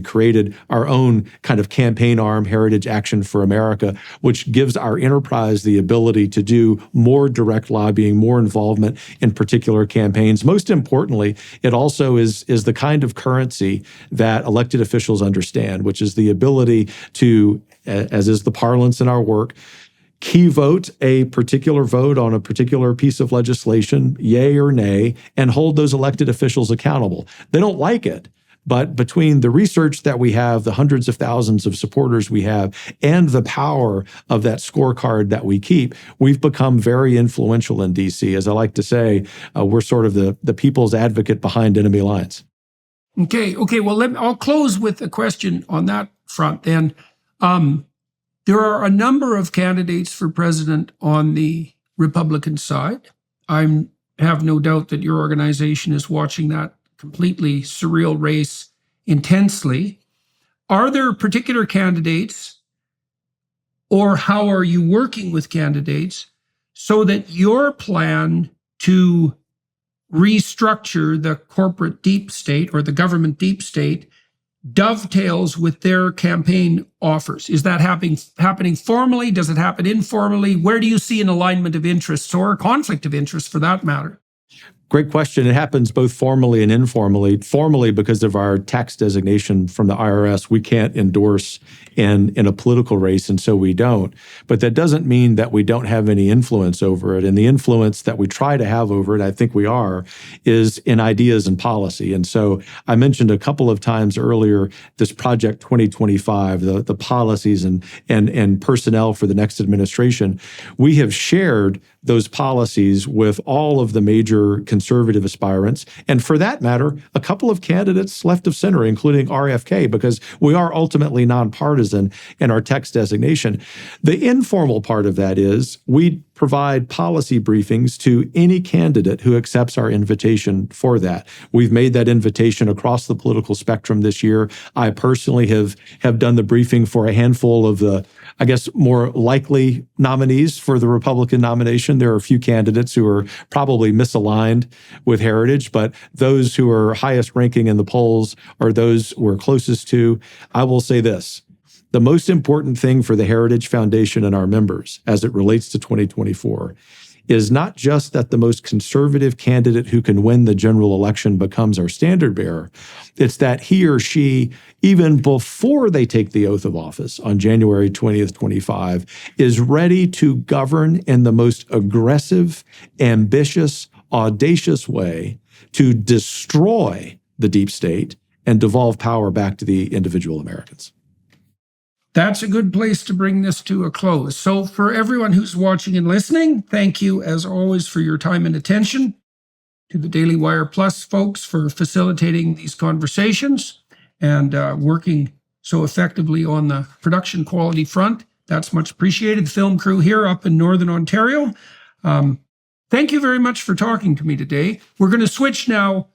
created our own kind of campaign arm, Heritage Action for America, which gives our enterprise the ability to do more direct lobbying, more involvement in particular campaigns. Most importantly, it also is the kind of currency that elected officials understand, which is the ability to, as is the parlance in our work, key vote a particular vote on a particular piece of legislation, yay or nay, and hold those elected officials accountable. They don't like it, but between the research that we have, the hundreds of thousands of supporters we have, and the power of that scorecard that we keep, we've become very influential in DC. As I like to say, we're sort of the people's advocate behind enemy lines. Okay. Well, I'll close with a question on that front then. There are a number of candidates for president on the Republican side. I have no doubt that your organization is watching that completely surreal race intensely. Are there particular candidates, or how are you working with candidates so that your plan to restructure the corporate deep state or the government deep state dovetails with their campaign offers? Is that happening formally? Does it happen informally? Where do you see an alignment of interests, or a conflict of interest for that matter? Great question. It happens both formally and informally. Formally, because of our tax designation from the IRS, we can't endorse in a political race, and so we don't. But that doesn't mean that we don't have any influence over it. And the influence that we try to have over it, I think we are, is in ideas and policy. And so I mentioned a couple of times earlier this Project 2025, the policies and personnel for the next administration. We have shared those policies with all of the major conservative aspirants, and for that matter, a couple of candidates left of center, including RFK, because we are ultimately nonpartisan in our text designation. The informal part of that is we provide policy briefings to any candidate who accepts our invitation for that. We've made that invitation across the political spectrum this year. I personally have done the briefing for a handful of the, I guess, more likely nominees for the Republican nomination. There are a few candidates who are probably misaligned with Heritage, but those who are highest ranking in the polls are those we're closest to. I will say this. The most important thing for the Heritage Foundation and our members as it relates to 2024 is not just that the most conservative candidate who can win the general election becomes our standard bearer. It's that he or she, even before they take the oath of office on January 20th, 25, is ready to govern in the most aggressive, ambitious, audacious way to destroy the deep state and devolve power back to the individual Americans. That's a good place to bring this to a close. So for everyone who's watching and listening, thank you as always for your time and attention. To the Daily Wire Plus folks for facilitating these conversations and working so effectively on the production quality front. That's much appreciated. The film crew here up in Northern Ontario. Thank you very much for talking to me today. We're going to switch now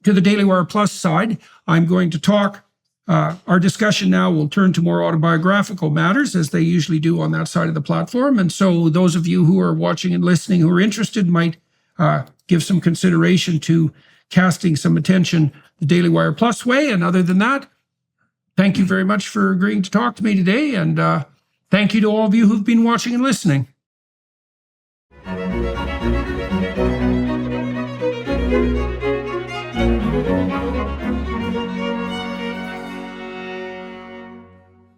to the Daily Wire Plus side. I'm going to talk. Our discussion now will turn to more autobiographical matters, as they usually do on that side of the platform. And so those of you who are watching and listening who are interested might give some consideration to casting some attention the Daily Wire Plus way. And other than that, thank you very much for agreeing to talk to me today. And thank you to all of you who've been watching and listening.